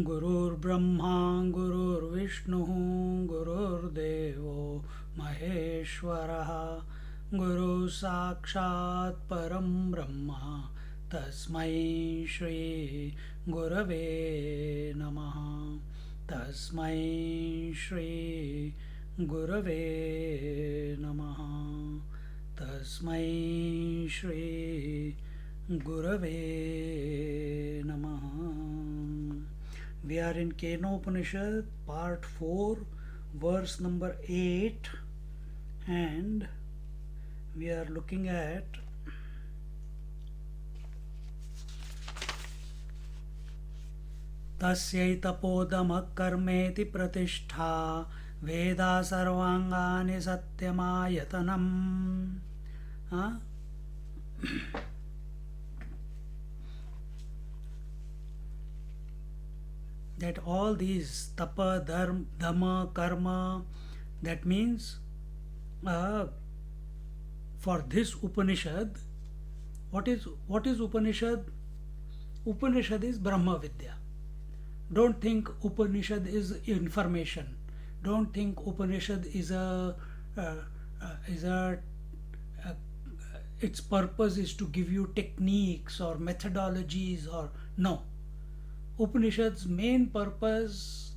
गुरुर्ब्रह्मा गुरुर्विष्णुः गुरुर्देवो महेश्वरः गुरु साक्षात् परं ब्रह्म तस्मै श्री गुरवे नमः तस्मै श्री गुरवे नमः तस्मै श्री गुरवे नमः. We are in Kenopanishad, part 4, verse number 8, and we are looking at Tasyaitapodama karmeti pratishtha Veda sarvangani satyamayatanam. That all these tapa, dhamma, karma, that means for this Upanishad, what is Upanishad? Upanishad is Brahma Vidya. Don't think Upanishad is information. Don't think Upanishad is its purpose is to give you techniques or methodologies or no. Upanishad's main purpose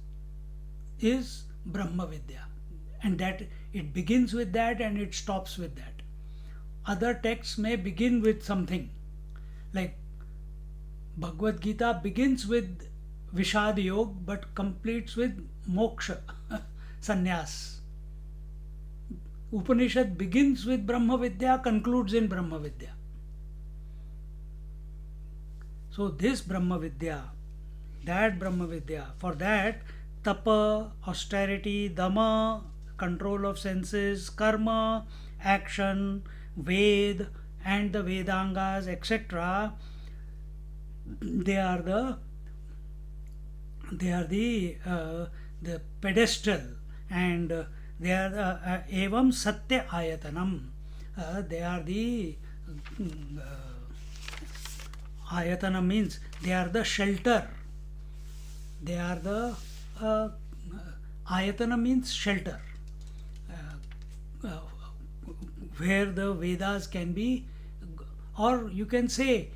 is Brahma Vidya, and that it begins with that and it stops with that. Other texts may begin with something, like Bhagavad Gita begins with Vishad Yoga but completes with Moksha, Sannyas. Upanishad begins with Brahma Vidya, concludes in Brahma Vidya. So this Brahma Vidya, that Brahma Vidya, for that tapa, austerity, dhamma, control of senses, karma, action, Ved and the Vedangas, etc. They are the pedestal, and they are the evam satya ayatanam. They are the ayatana means they are the shelter. They are the ayatana means shelter, where the Vedas can be, or you can say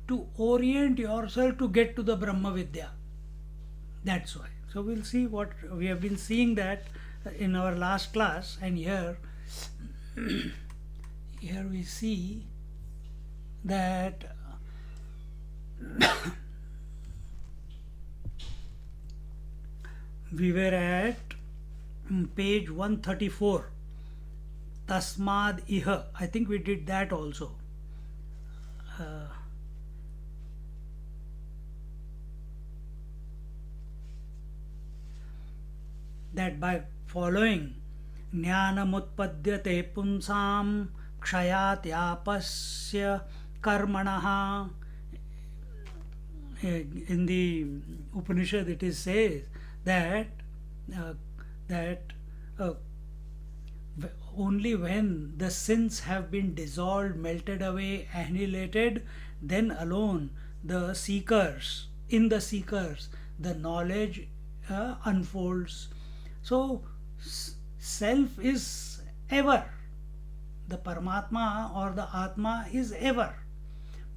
to orient yourself to get to the Brahma Vidya. That's why. So we'll see what we have been seeing that in our last class, and here we see that we were at page 134, Tasmad Iha. I think we did that also. That by following Jnanamutpadyate punsam kshayat yapasya karmanaha, in the Upanishad it is says that only when the sins have been dissolved, melted away, annihilated, then alone the seekers, the knowledge unfolds. So self is ever, the Paramatma or the Atma is ever.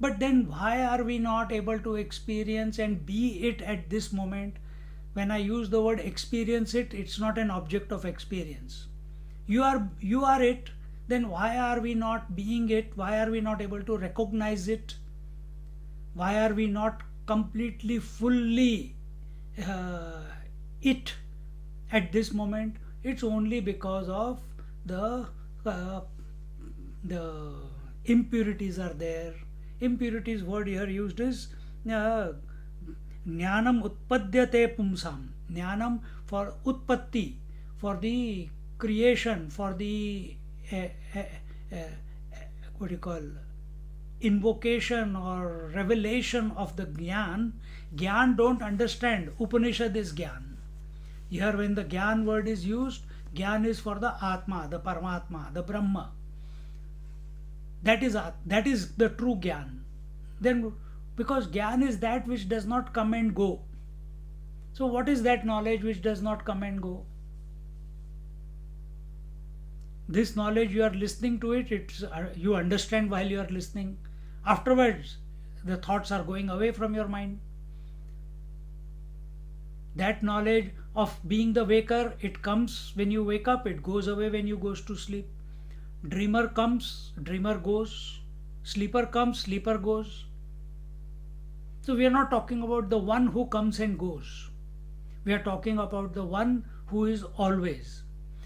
But then why are we not able to experience and be it at this moment? When I use the word experience it, it's not an object of experience. You are it, then why are we not being it? Why are we not able to recognize it? Why are we not completely, fully it at this moment? It's only because of the impurities are there. Impurities word here used is Jnanam utpadyate pumsam. Jnanam for utpatti, for the creation, for the uh, uh, uh, what do you call, invocation or revelation of the Gyan. Gyan don't understand. Upanishad is Gyan. Here when the Gyan word is used, Gyan is for the Atma, the Paramatma, the Brahma. That is the true Gyan. Then because Gyan is that which does not come and go. So what is that knowledge which does not come and go? This knowledge, you are listening to it, you understand while you are listening. Afterwards, the thoughts are going away from your mind. That knowledge of being the waker, it comes when you wake up, it goes away when you goes to sleep. Dreamer comes, dreamer goes. Sleeper comes, sleeper goes. So we are not talking about the one who comes and goes. We are talking about the one who is always.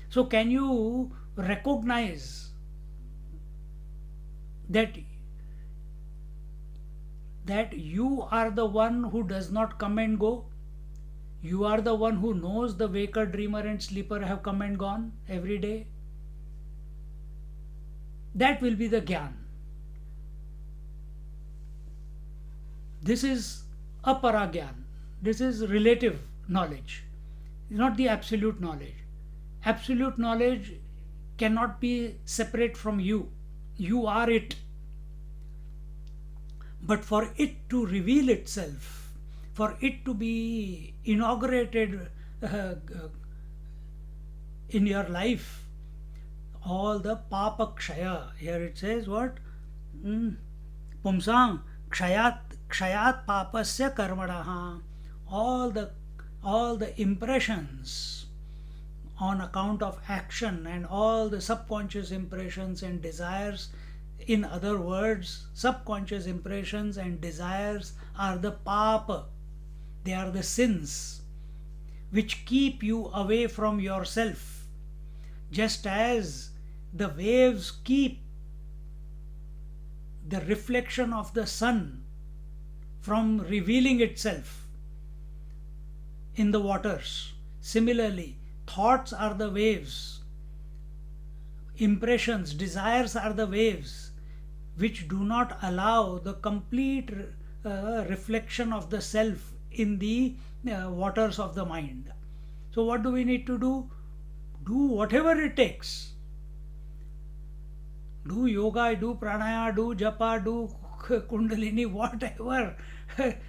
So can you recognize that you are the one who does not come and go? You are the one who knows the waker, dreamer and sleeper have come and gone every day. That will be the Gyan. This is aparagyan. This is relative knowledge, not the absolute knowledge. Absolute knowledge cannot be separate from you. You are it. But for it to reveal itself, for it to be inaugurated in your life, all the papa kshaya, here it says what? Pumsam kshayat papasya karmadaha. All the impressions on account of action and all the subconscious impressions and desires, in other words, subconscious impressions and desires are the papa. They are the sins which keep you away from yourself, just as the waves keep the reflection of the sun from revealing itself in the waters. Similarly, thoughts are the waves, impressions, desires are the waves which do not allow the complete reflection of the self in the waters of the mind. So what do we need to do? Do whatever it takes. Do yoga, do pranayama, do japa, do kundalini, whatever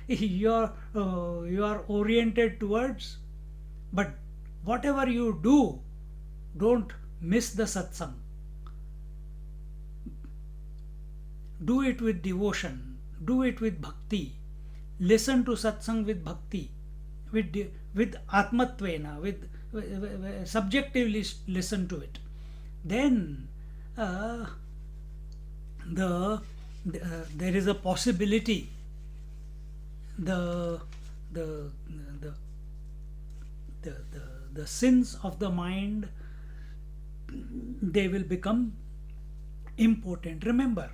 you are oriented towards. But whatever you do, don't miss the satsang. Do it with devotion. Do it with bhakti. Listen to satsang with bhakti, with atmatvena, with subjectively listen to it. Then there is a possibility the sins of the mind, they will become impotent. Remember,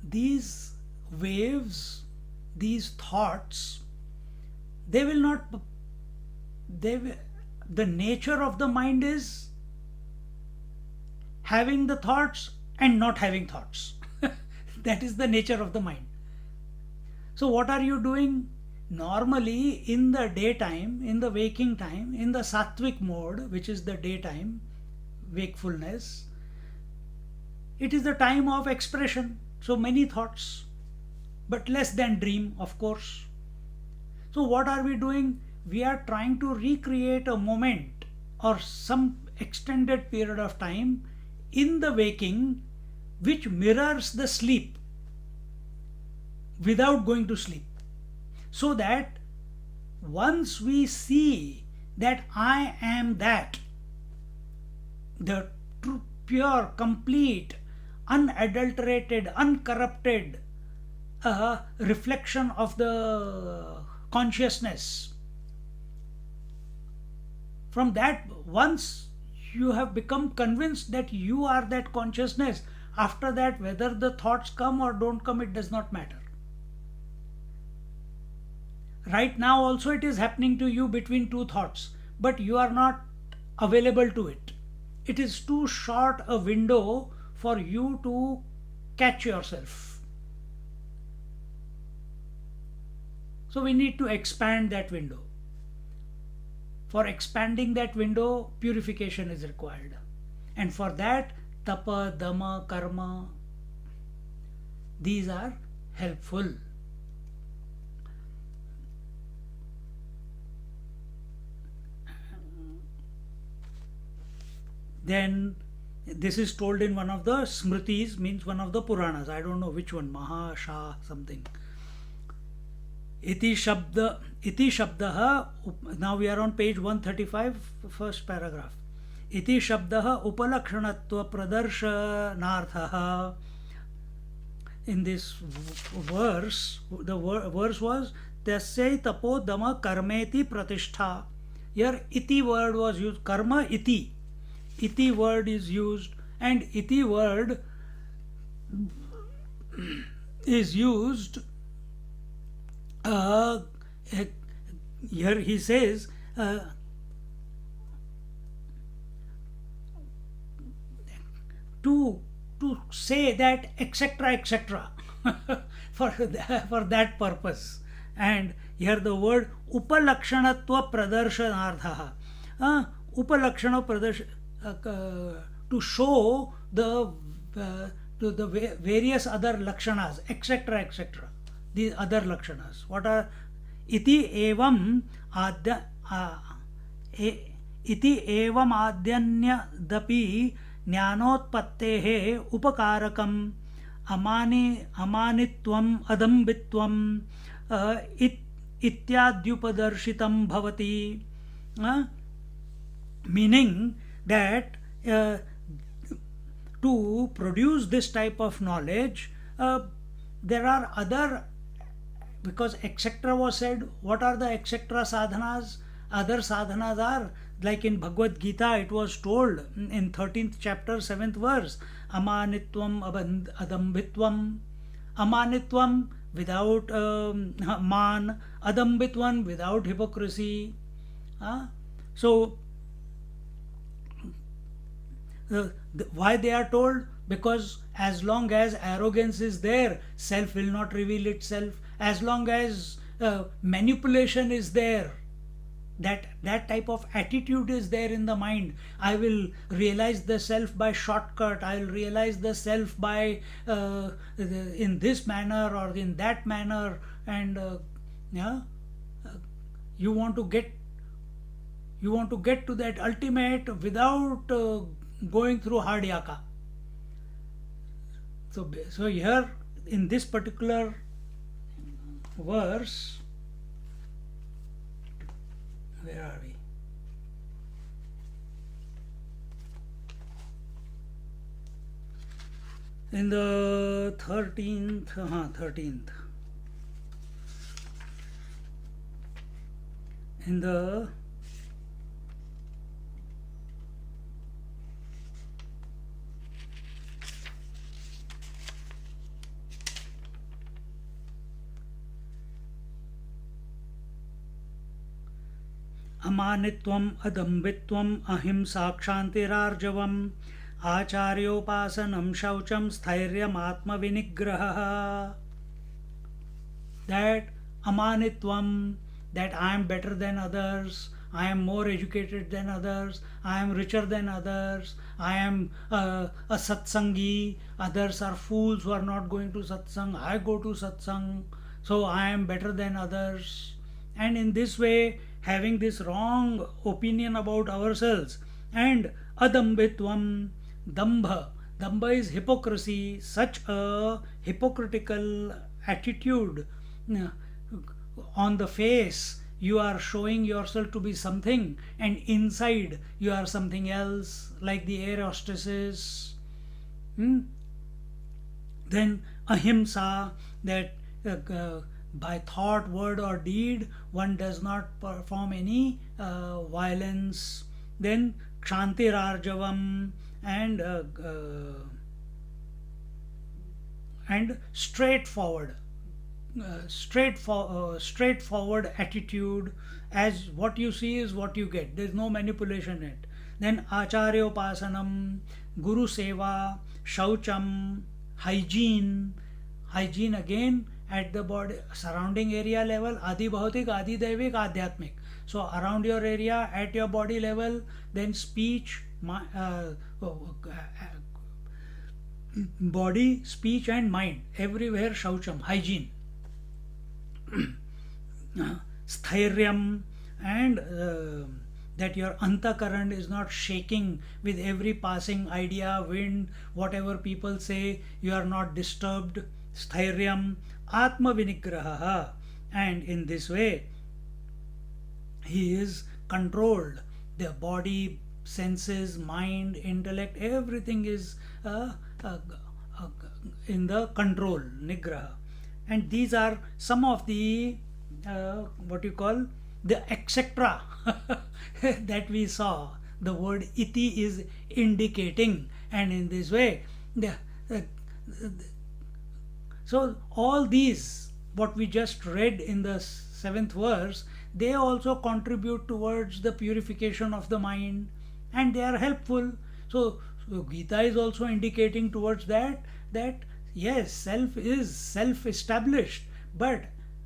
these waves, these thoughts, they will not, the nature of the mind is having the thoughts and not having thoughts. That is the nature of the mind. So what are you doing? Normally in the daytime, in the waking time, in the sattvic mode, which is the daytime wakefulness, it is the time of expression. So many thoughts, but less than dream, of course. So what are we doing? We are trying to recreate a moment or some extended period of time in the waking which mirrors the sleep without going to sleep. So that once we see that I am that, the true, pure, complete, unadulterated, uncorrupted reflection of the consciousness, from that, once you have become convinced that you are that consciousness, after that, whether the thoughts come or don't come, it does not matter. Right now also it is happening to you between two thoughts, but you are not available to it. It is too short a window for you to catch yourself. So we need to expand that window. For expanding that window, purification is required. And for that, tapa, dama, karma, these are helpful. Then this is told in one of the Smritis, means one of the Puranas. I don't know which one, Maha, Shah, something. Iti shabdah, now we are on page 135, first paragraph. Iti shabdah upalakshanatva pradarshanaartha. In this verse, the verse was Tasya tapo dama karmeti pratishtha. Here iti word was used, karma iti. Iti word is used, and iti word is used here he says to say that etc etc for that purpose. And here the word upalakshanatva pradarshanartha, upalakshana to show the to the various other lakshanas, etc etc, these other lakshanas. What are iti evam adya iti evam adyanyadapi ज्ञानोत्पत्तेः उपकारकम् अमानित्वम् अदम्भित्वम् इत्याद्युपदर्शितं भवति. Meaning that to produce this type of knowledge, there are other, because etc was said. What are the etc sadhanas? Other sadhanas are, like in Bhagavad Gita it was told in 13th chapter 7th verse, amanitvam adambhitvam. Amanitvam without man, adambhitvam without hypocrisy. So why they are told? Because as long as arrogance is there, self will not reveal itself. As long as manipulation is there, that type of attitude is there in the mind, I will realize the self by shortcut, I will realize the self by in this manner or in that manner, and you want to get to that ultimate without going through hard yaka. So here in this particular verse, where are we? In the 13th, in the अमानित्वम् अदम्भित्वम् अहिंसा क्षान्तिरार्जवम् आचार्योपासनं शौचं स्थैर्यम् आत्मविनिग्रहः. That amanitvam, that I am better than others, I am more educated than others, I am richer than others, I am a satsangi, others are fools who are not going to satsang, I go to satsang, so I am better than others. And in this way, having this wrong opinion about ourselves, and adambhitvam, dambha is hypocrisy, such a hypocritical attitude. On the face you are showing yourself to be something, and inside you are something else, like the air hostesses. Then ahimsa, that by thought, word or deed one does not perform any violence. Then kshantirarjavam, and straightforward. straightforward attitude, as what you see is what you get. There's no manipulation in it. Then acharyopasanam, guru seva, shaucham, hygiene. Hygiene again at the body surrounding area level, adi bhautik, adi daivik, adhyatmik. So around your area, at your body level, then speech, body, speech and mind, everywhere shaucham, hygiene. Sthairyam, and that your antakaran is not shaking with every passing idea, wind, whatever people say, you are not disturbed. Sthairyam, atma vinigraha, and in this way he is controlled. The body, senses, mind, intellect, everything is in the control, nigraha. And these are some of the what you call the etc. that we saw. The word iti is indicating, and in this way, so all these, what we just read in the 7th verse, they also contribute towards the purification of the mind, and they are helpful. So Gita is also indicating towards that yes, self is self-established, but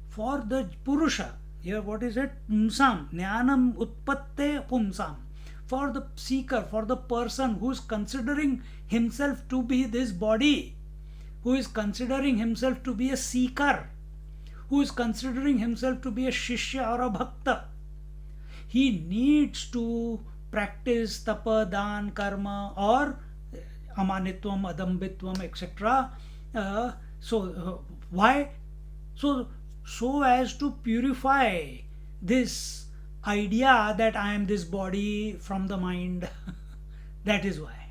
for the Purusha, here what is it? Pumsam, jnanam utpatte pumsam. For the seeker, for the person who is considering himself to be this body, who is considering himself to be a seeker, who is considering himself to be a shishya or a bhakta, he needs to practice tapa, dan, karma, or amanitvam, adambitvam, etc. Why? So as to purify this idea that I am this body from the mind. That is why.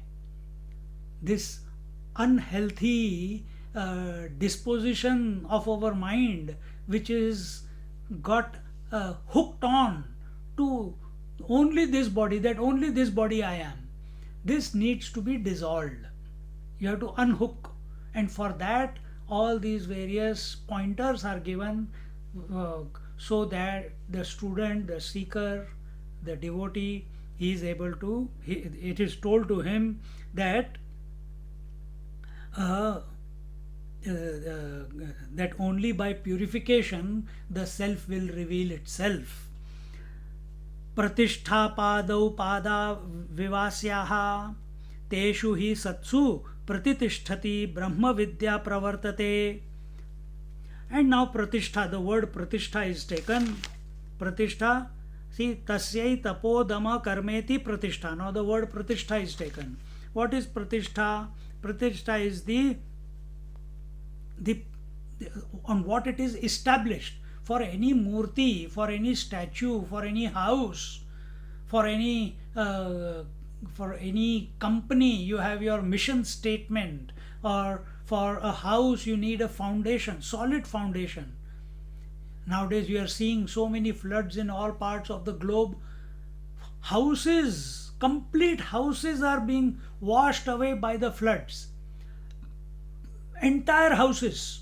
This unhealthy disposition of our mind, which is got hooked on to only this body, that only this body I am, this needs to be dissolved. You have to unhook, and for that all these various pointers are given, so that the student, the seeker, the devotee, he is able to, it is told to him that that only by purification the self will reveal itself. Pratishtha padau pada vivasyaha teshu hi satsu pratitishthati brahma vidya pravartate. And now pratishtha, the word pratishtha is taken. Pratishtha, see, tasyai tapodama karmeti pratishtha. Now the word pratishtha is taken. What is pratishtha? Pratishtha is the on what it is established. For any murti, for any statue, for any house, for any company, you have your mission statement, or for a house you need a foundation, solid foundation. Nowadays we are seeing so many floods in all parts of the globe. Houses, complete houses are being washed away by the floods. Entire houses,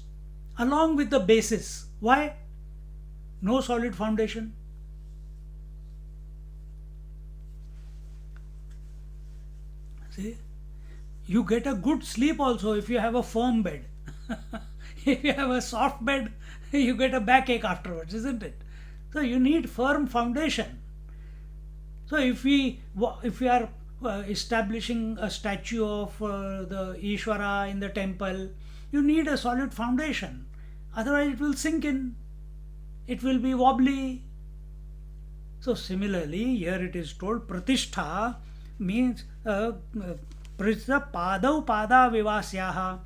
along with the bases. Why? No solid foundation. See, you get a good sleep also if you have a firm bed. If you have a soft bed, you get a backache afterwards, isn't it? So you need firm foundation. So if we are establishing a statue of the Ishvara in the temple, you need a solid foundation. Otherwise it will sink in. It will be wobbly. So similarly, here it is told pratishtha means pratishtha padau pada vivasyaha.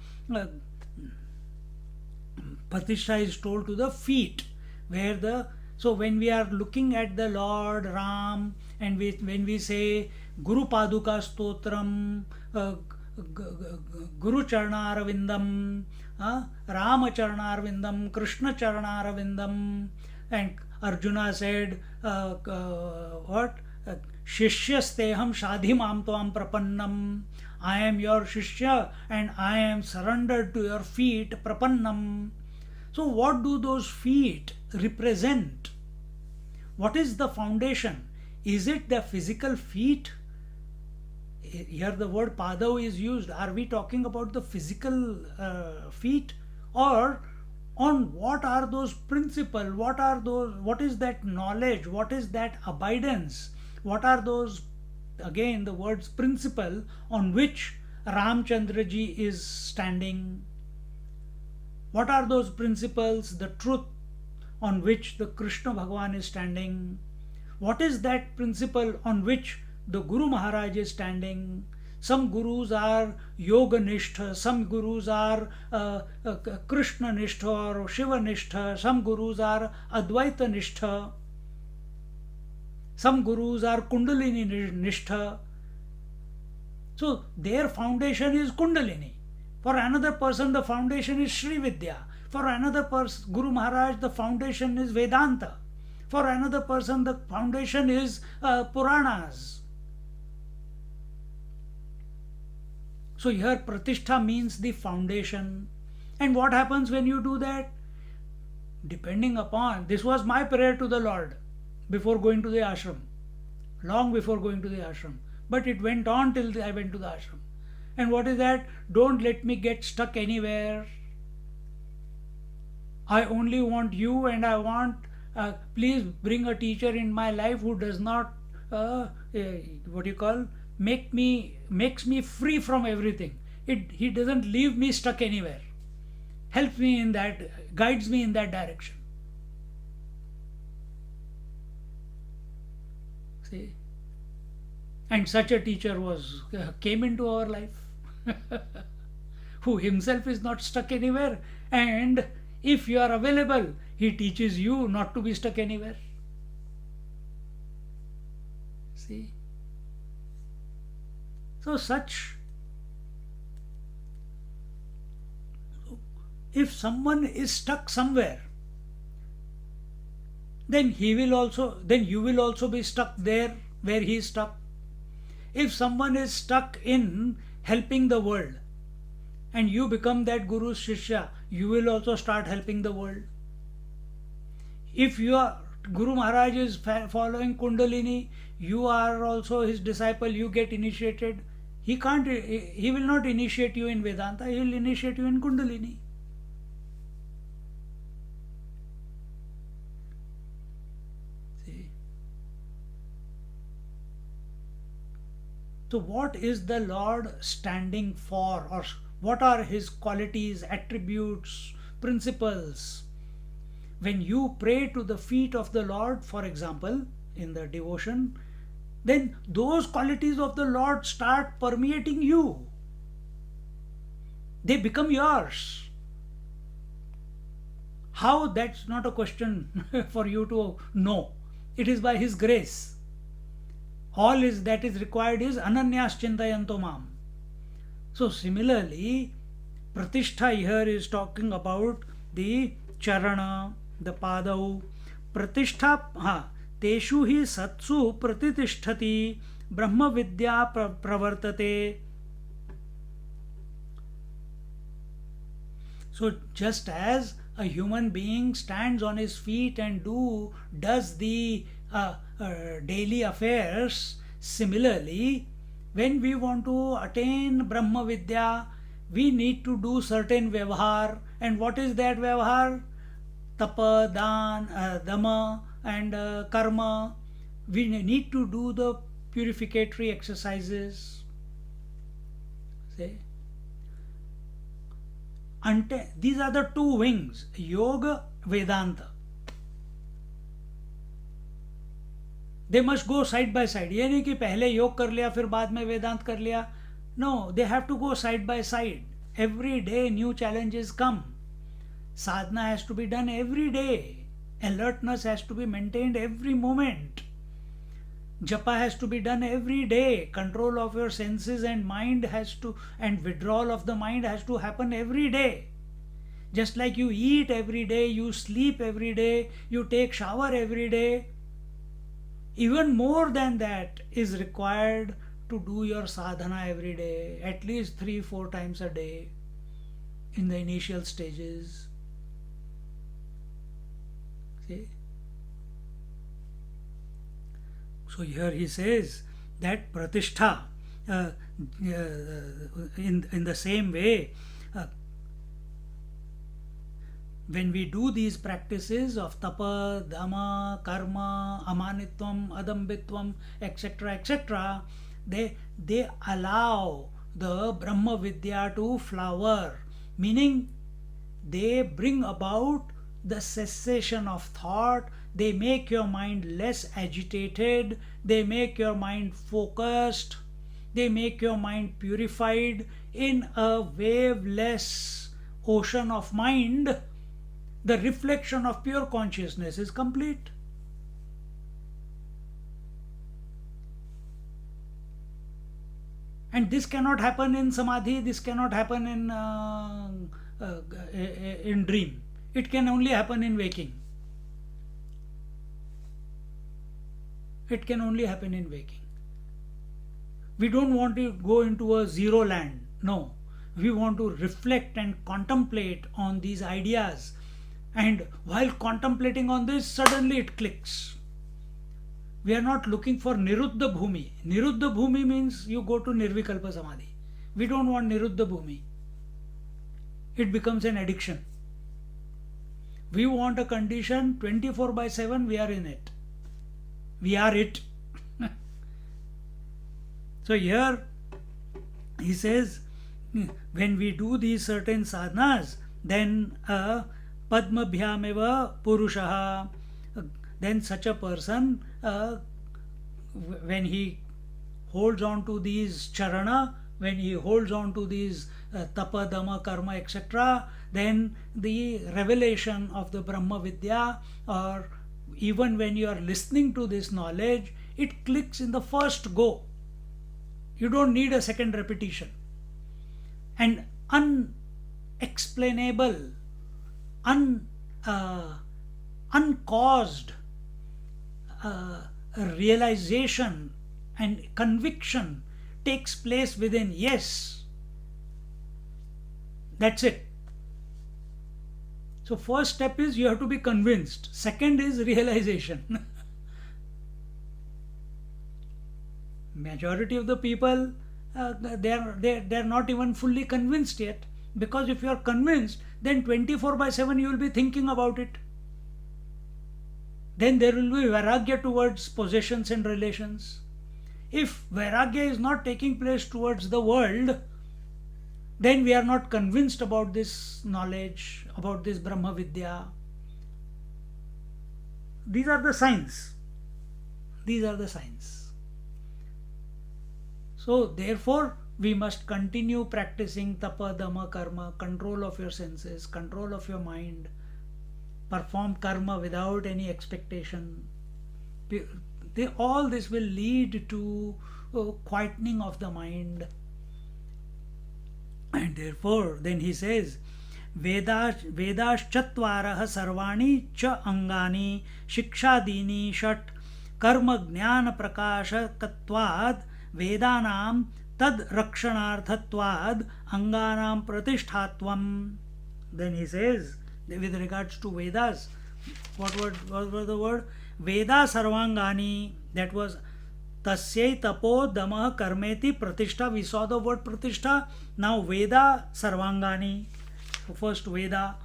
Pratishtha is told to the feet, where so when we are looking at the Lord Ram, and when we say Guru Paduka Stotram, Guru Charnarvindam, Rama Charnarvindam, Krishna Charnarvindam, and Arjuna said, what? Shishyasteham Shadhimam Tvam Prapannam. I am your Shishya and I am surrendered to your feet, Prapannam. So, what do those feet represent? What is the foundation? Is it the physical feet? Here the word padav is used. Are we talking about the physical feet, or on what are those principles? What is that knowledge? What is that abidance? What are those, again the words principle, on which Ramchandra ji is standing? What are those principles, the truth on which the Krishna Bhagavan is standing? What is that principle on which the Guru Maharaj is standing? Some gurus are Yoga Nishtha, some gurus are Krishna Nishtha or Shiva Nishtha, some gurus are Advaita Nishtha, some gurus are Kundalini Nishtha. So their foundation is Kundalini. For another person, the foundation is Sri Vidya. For another person, Guru Maharaj, the foundation is Vedanta. For another person, the foundation is Puranas. So here Pratishtha means the foundation. And what happens when you do that? Depending upon, this was my prayer to the Lord before going to the ashram, long before going to the ashram. But it went on till I went to the ashram. And what is that? Don't let me get stuck anywhere. I only want you, and I want, please bring a teacher in my life who does not, makes me free from everything. He doesn't leave me stuck anywhere. Helps me in that, guides me in that direction. See? And such a teacher came into our life. Who himself is not stuck anywhere, and if you are available, he teaches you not to be stuck anywhere. See? So if someone is stuck somewhere, then you will also be stuck there where he is stuck. If someone is stuck in helping the world, and you become that Guru's Shishya, you will also start helping the world. If Guru Maharaj is following Kundalini, you are also his disciple, you get initiated. He will not initiate you in Vedanta, he will initiate you in Kundalini. See? So what is the Lord standing for, or what are his qualities, attributes, principles? When you pray to the feet of the Lord, for example, in the devotion, then those qualities of the Lord start permeating you. They become yours. How? That's not a question for you to know. It is by his grace. All that is required is ananyas chintayanto mam. So similarly, Pratishtha here is talking about the charana, the padav. Pratishtha, teshu hi satsu pratitishthati brahma vidya pravartate. So just as a human being stands on his feet and does the daily affairs, similarly, when we want to attain Brahma Vidya, we need to do certain vyavahar. And what is that vyavahar? Tapa, dan, dama and karma. We need to do the purificatory exercises. See? These are the two wings, Yoga, Vedanta. They must go side by side. ये नहीं कि पहले योग कर लिया फिर बाद में वेदांत कर लिया. No, they have to go side by side. Every day new challenges come. Sadhana has to be done every day. Alertness has to be maintained every moment. Japa has to be done every day. Control of your senses and mind and withdrawal of the mind has to happen every day. Just like you eat every day, you sleep every day, you take shower every day. Even more than that is required to do your sadhana every day, at least 3-4 times a day in the initial stages. See? So here he says that pratishtha, in the same way, when we do these practices of tapa, dhamma, karma, amanitvam, adambitvam, etc., etc., they allow the Brahma Vidya to flower, meaning they bring about the cessation of thought, they make your mind less agitated, they make your mind focused, they make your mind purified in a waveless ocean of mind. The reflection of pure consciousness is complete. And this cannot happen in samadhi, this cannot happen in dream. It can only happen in waking. It can only happen in waking. We don't want to go into a zero land. No. We want to reflect and contemplate on these ideas. And while contemplating on this, suddenly it clicks. We are not looking for Niruddha Bhumi. Niruddha Bhumi means you go to Nirvikalpa Samadhi. We don't want Niruddha Bhumi. It becomes an addiction. We want a condition 24/7, we are in it. We are it. So here he says, when we do these certain sadhanas, then Padmabhyameva Purushaha, then such a person, when he holds on to these charana, when he holds on to these tapa, dhamma, karma, etc., then the revelation of the Brahma Vidya, or even when you are listening to this knowledge, it clicks in the first go. You don't need a second repetition. And unexplainable, uncaused realization and conviction takes place within. Yes, that's it. So first step is you have to be convinced. Second is realization. Majority of the people, they're not even fully convinced yet. Because if you are convinced, then 24/7 you will be thinking about it. Then there will be vairagya towards possessions and relations. If vairagya is not taking place towards the world, then we are not convinced about this knowledge, about this Brahma Vidya. These are the signs. These are the signs. So therefore, we must continue practicing tapa, dhamma, karma, control of your senses, control of your mind, perform karma without any expectation. All this will lead to quietening of the mind. And therefore, then he says, Vedas chatvarah sarvani cha angani shikshadini shat karma jnana prakashakatvad vedanam tad rakshanarthatvad anganam pratishthatvam. Then he says, with regards to Vedas, what was the word? Veda sarvangani, that was Tasyai tapo dhamah karmeti pratishtha. We saw the word pratishtha. Now Veda sarvangani. First Veda.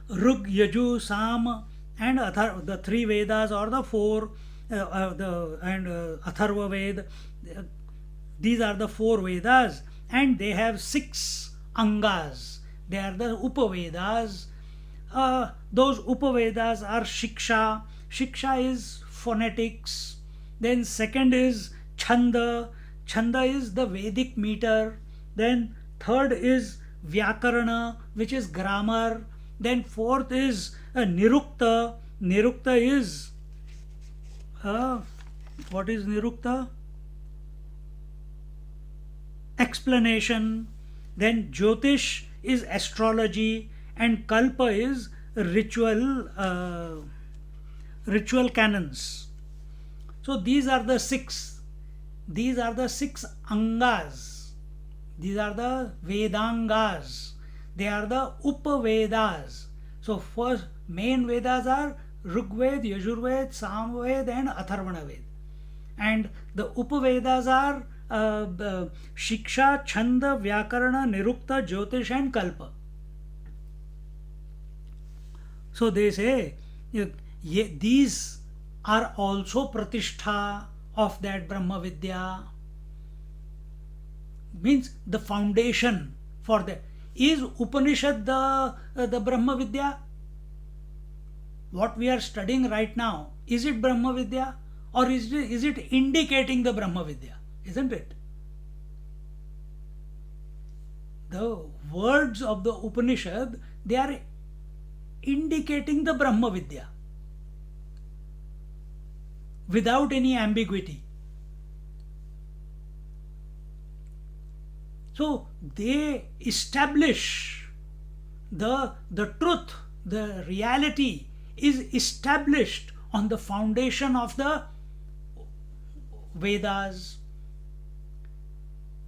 Rug, Yaju, Sam and Athar, the three Vedas or the four, Atharva Ved. These are the four Vedas and they have 6 Angas. They are the Upavedas. Those Upavedas are Shiksha. Shiksha is phonetics. Then second is Chanda. Chanda is the Vedic meter. Then third is Vyakarana, which is grammar. Then fourth is Nirukta. Nirukta is what is Nirukta? Explanation. Then Jyotish is astrology and Kalpa is ritual canons. So these are the 6. These are the 6 Angas. These are the Vedangas. They are the Upavedas. So first main Vedas are Rigved, Yajurved, Samved and Atharvana Ved. And the Upavedas are Shiksha, Chanda, Vyakarana, Nirukta, Jyotish and Kalpa. So they say these are also pratishtha of that Brahma Vidya. Means the foundation for that. Is Upanishad the Brahma Vidya? What we are studying right now, is it Brahma Vidya? Or is it indicating the Brahma Vidya? Isn't it? The words of the Upanishad, they are indicating the Brahma Vidya without any ambiguity. So they establish the truth, the reality is established on the foundation of the Vedas.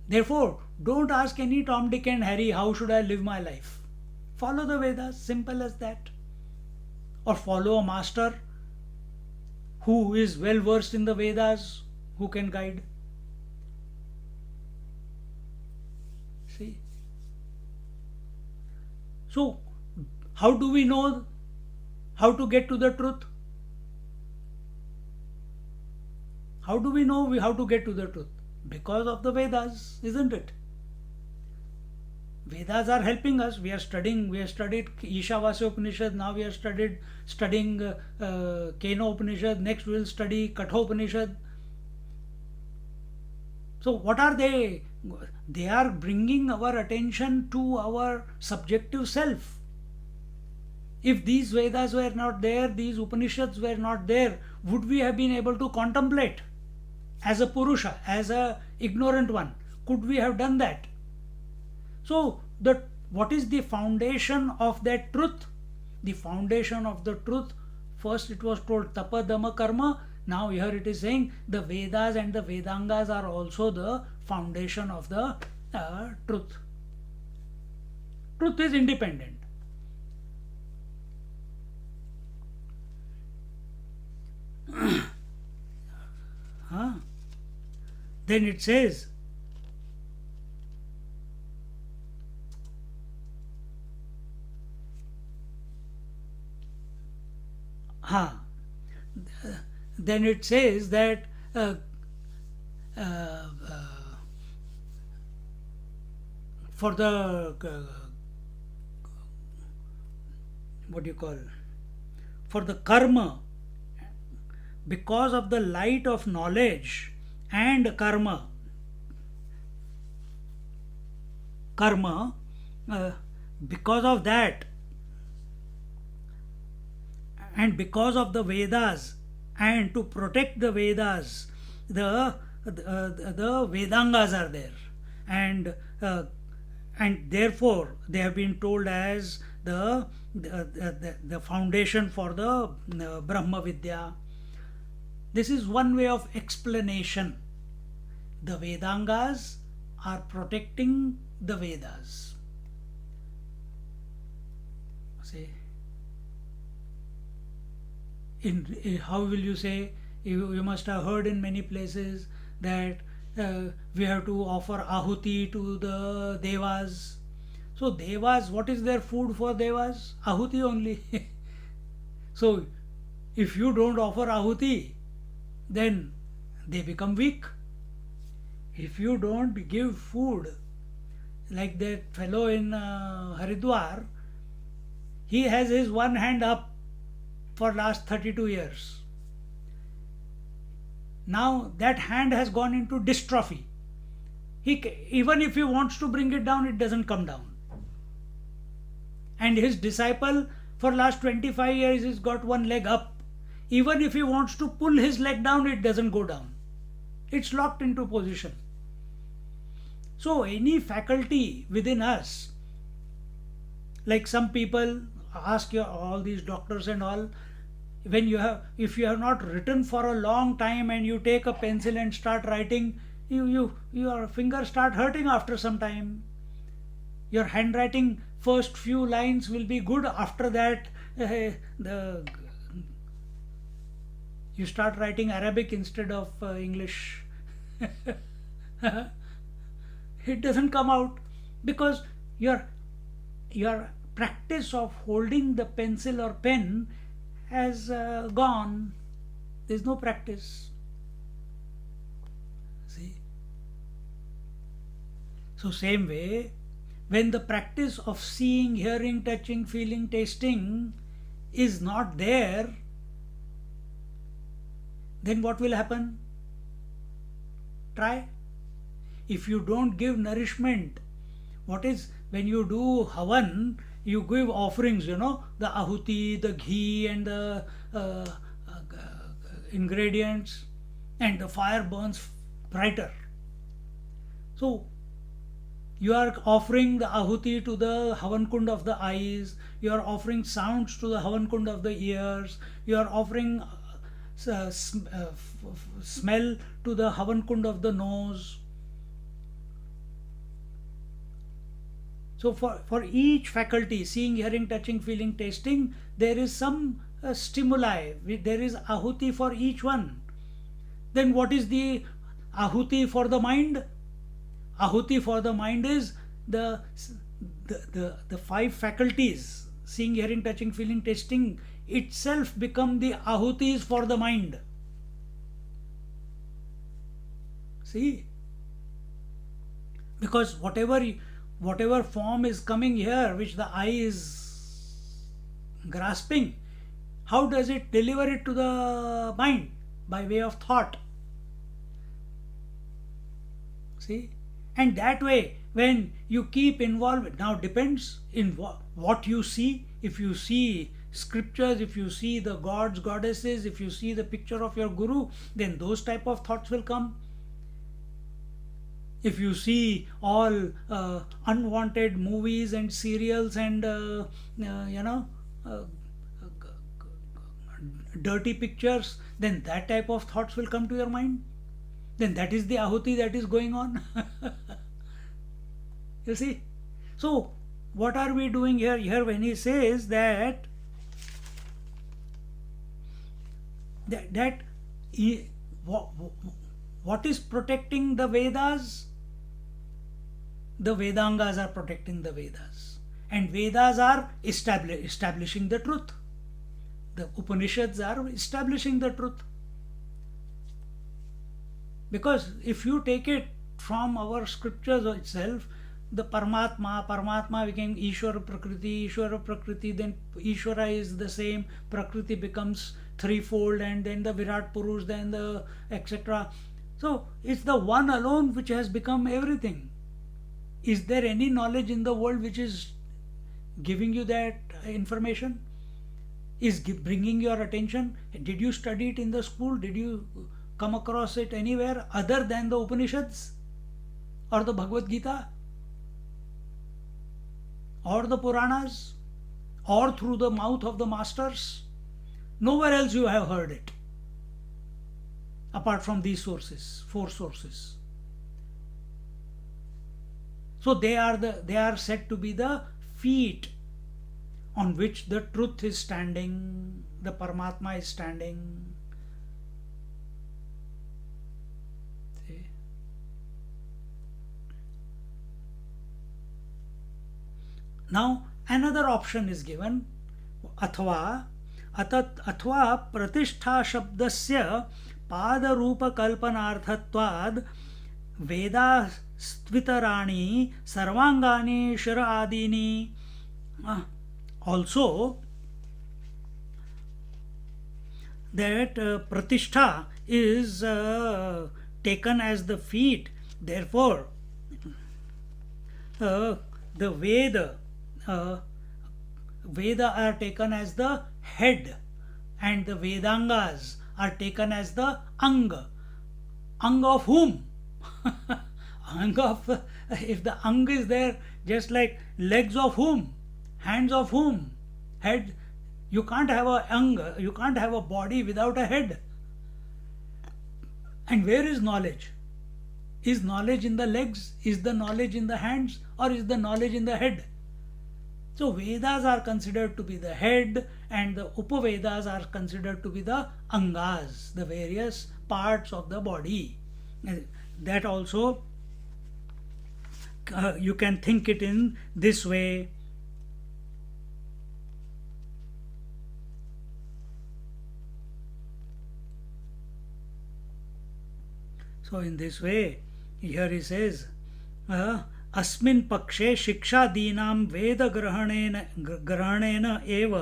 Therefore, don't ask any Tom, Dick, and Harry, how should I live my life? Follow the Vedas, simple as that. Or follow a master who is well versed in the Vedas, who can guide. See? So, how do we know how to get to the truth? How do we know how to get to the truth? Because of the Vedas, isn't it? Vedas are helping us. We studied Ishavasya Upanishad, now we are studying Kena Upanishad, next we will study Katha Upanishad. So what are they? They are bringing our attention to our subjective self. If these Vedas were not there, these Upanishads were not there, would we have been able to contemplate as a Purusha, as a ignorant one? Could we have done that? So, what is the foundation of that truth? The foundation of the truth, first it was told Tapa, Dhamma, Karma. Now here it is saying the Vedas and the Vedangas are also the foundation of the truth. Truth is independent. Then it says, then it says that for the what do you call, for the karma, because of the light of knowledge and karma, because of that, and because of the Vedas, and to protect the Vedas, the Vedangas are there, and therefore they have been told as the foundation for the Brahma Vidya. This is one way of explanation. The Vedangas are protecting the Vedas. See, how will you say? You must have heard in many places that we have to offer ahuti to the devas. So devas, what is their food for devas? Ahuti only. So if you don't offer ahuti, then they become weak. If you don't give food, like that fellow in Haridwar, he has his one hand up for last 32 years. Now that hand has gone into dystrophy. Even if he wants to bring it down, it doesn't come down. And his disciple for last 25 years has got one leg up. Even if he wants to pull his leg down, it doesn't go down. It's locked into position. So any faculty within us, like some people ask all these doctors and all, if you have not written for a long time and you take a pencil and start writing, your fingers start hurting after some time. Your handwriting first few lines will be good. After that, the you start writing Arabic instead of English. It doesn't come out because your your practice of holding the pencil or pen has gone. There's no practice. See? So, same way, when the practice of seeing, hearing, touching, feeling, tasting is not there, then what will happen? Try. If you don't give nourishment, what is when you do havan, you give offerings, the ahuti, the ghee, and the ingredients, and the fire burns brighter. So, you are offering the ahuti to the havan kund of the eyes, you are offering sounds to the havan kund of the ears, you are offering smell to the havan kund of the nose. So for each faculty, seeing, hearing, touching, feeling, tasting, there is some stimuli, there is ahuti for each one. Then what is the ahuti for the mind? Ahuti for the mind is the five faculties, seeing, hearing, touching, feeling, tasting, itself become the ahutis for the mind. See? Because whatever form is coming here, which the eye is grasping, how does it deliver it to the mind? By way of thought. See? And that way, when you keep involved, now depends in what you see. If you see scriptures, if you see the gods, goddesses, if you see the picture of your guru, then those type of thoughts will come. If you see all unwanted movies and serials and dirty pictures, then that type of thoughts will come to your mind. Then that is the ahuti that is going on. You see? So, what are we doing here? Here, when he says that what is protecting the Vedas? The Vedangas are protecting the Vedas, and Vedas are establishing the truth. The Upanishads are establishing the truth. Because if you take it from our scriptures itself, the Paramatma became Ishwara Prakriti, then Ishwara is the same, Prakriti becomes threefold, and then the Virat Purush, then the etc. So it's the one alone which has become everything. Is there any knowledge in the world which is giving you that information? Is bringing your attention? Did you study it in the school? Did you come across it anywhere other than the Upanishads or the Bhagavad Gita or the Puranas or through the mouth of the masters? Nowhere else you have heard it apart from these sources, four sources. So they are said to be the feet on which the truth is standing, the Paramatma is standing. See? Now another option is given, अथवा प्रतिष्ठा शब्दस्य पादरूपकल्पनार्थत्वाद् वेदास्त्वितराणि सर्वांगानि शिर आदीनि. Also that pratishtha is taken as the feet, therefore the Veda are taken as the head, and the Vedangas are taken as the anga. Anga of whom? Anga of, if the anga is there, just like legs of whom? Hands of whom? Head. You can't have a anga, you can't have a body without a head. And where is knowledge? Is knowledge in the legs? Is the knowledge in the hands? Or is the knowledge in the head? So Vedas are considered to be the head, and the Upavedas are considered to be the Angas, the various parts of the body. That also you can think it in this way. So in this way, here he says, अस्मिन् पक्षे शिक्षादीनां वेदग्रहणेन ग्रहणेन एव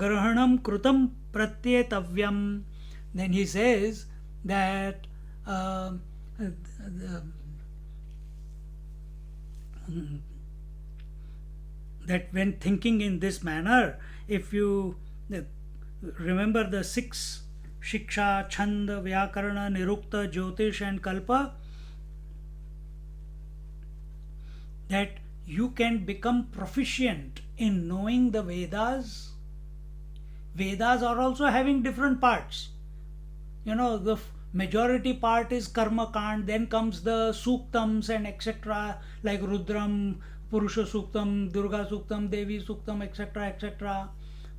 ग्रहणं कृतं प्रत्येतव्यम्. Then he says that that when thinking in this manner, if you remember the six Shiksha, Chanda, Vyakarana, Nirukta, Jyotish and Kalpa, that you can become proficient in knowing the Vedas. Vedas are also having different parts. The majority part is Karma Kand, then comes the Suktams and etc., like Rudram, Purusha Suktam, Durga Suktam, Devi Suktam, etc., etc.,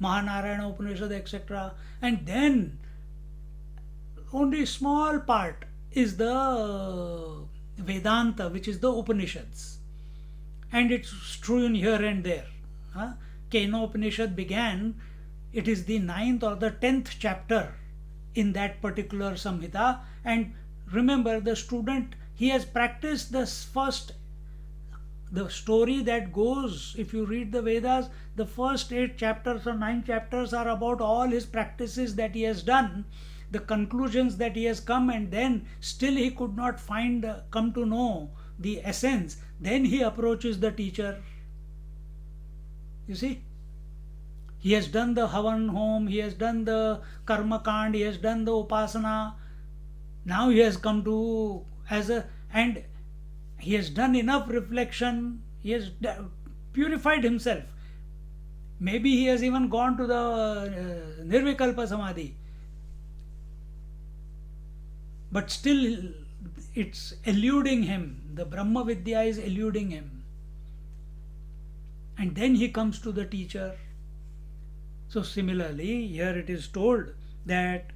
Mahanarayana Upanishad, etc. And then only small part is the Vedanta, which is the Upanishads. And it's strewn here and there. Kena Upanishad began, it is the 9th or the 10th chapter in that particular Samhita. And remember, the student, he has practiced the story that goes, if you read the Vedas, the first 8 chapters or 9 chapters are about all his practices that he has done, the conclusions that he has come, and then still he could not come to know the essence. Then he approaches the teacher. You see, he has done the Havan Home, he has done the Karma Kand, he has done the Upasana. Now he has come to and he has done enough reflection, he has purified himself. Maybe he has even gone to the Nirvikalpa Samadhi. But still it's eluding him. The Brahma Vidya is eluding him. And then he comes to the teacher. So similarly, here it is told that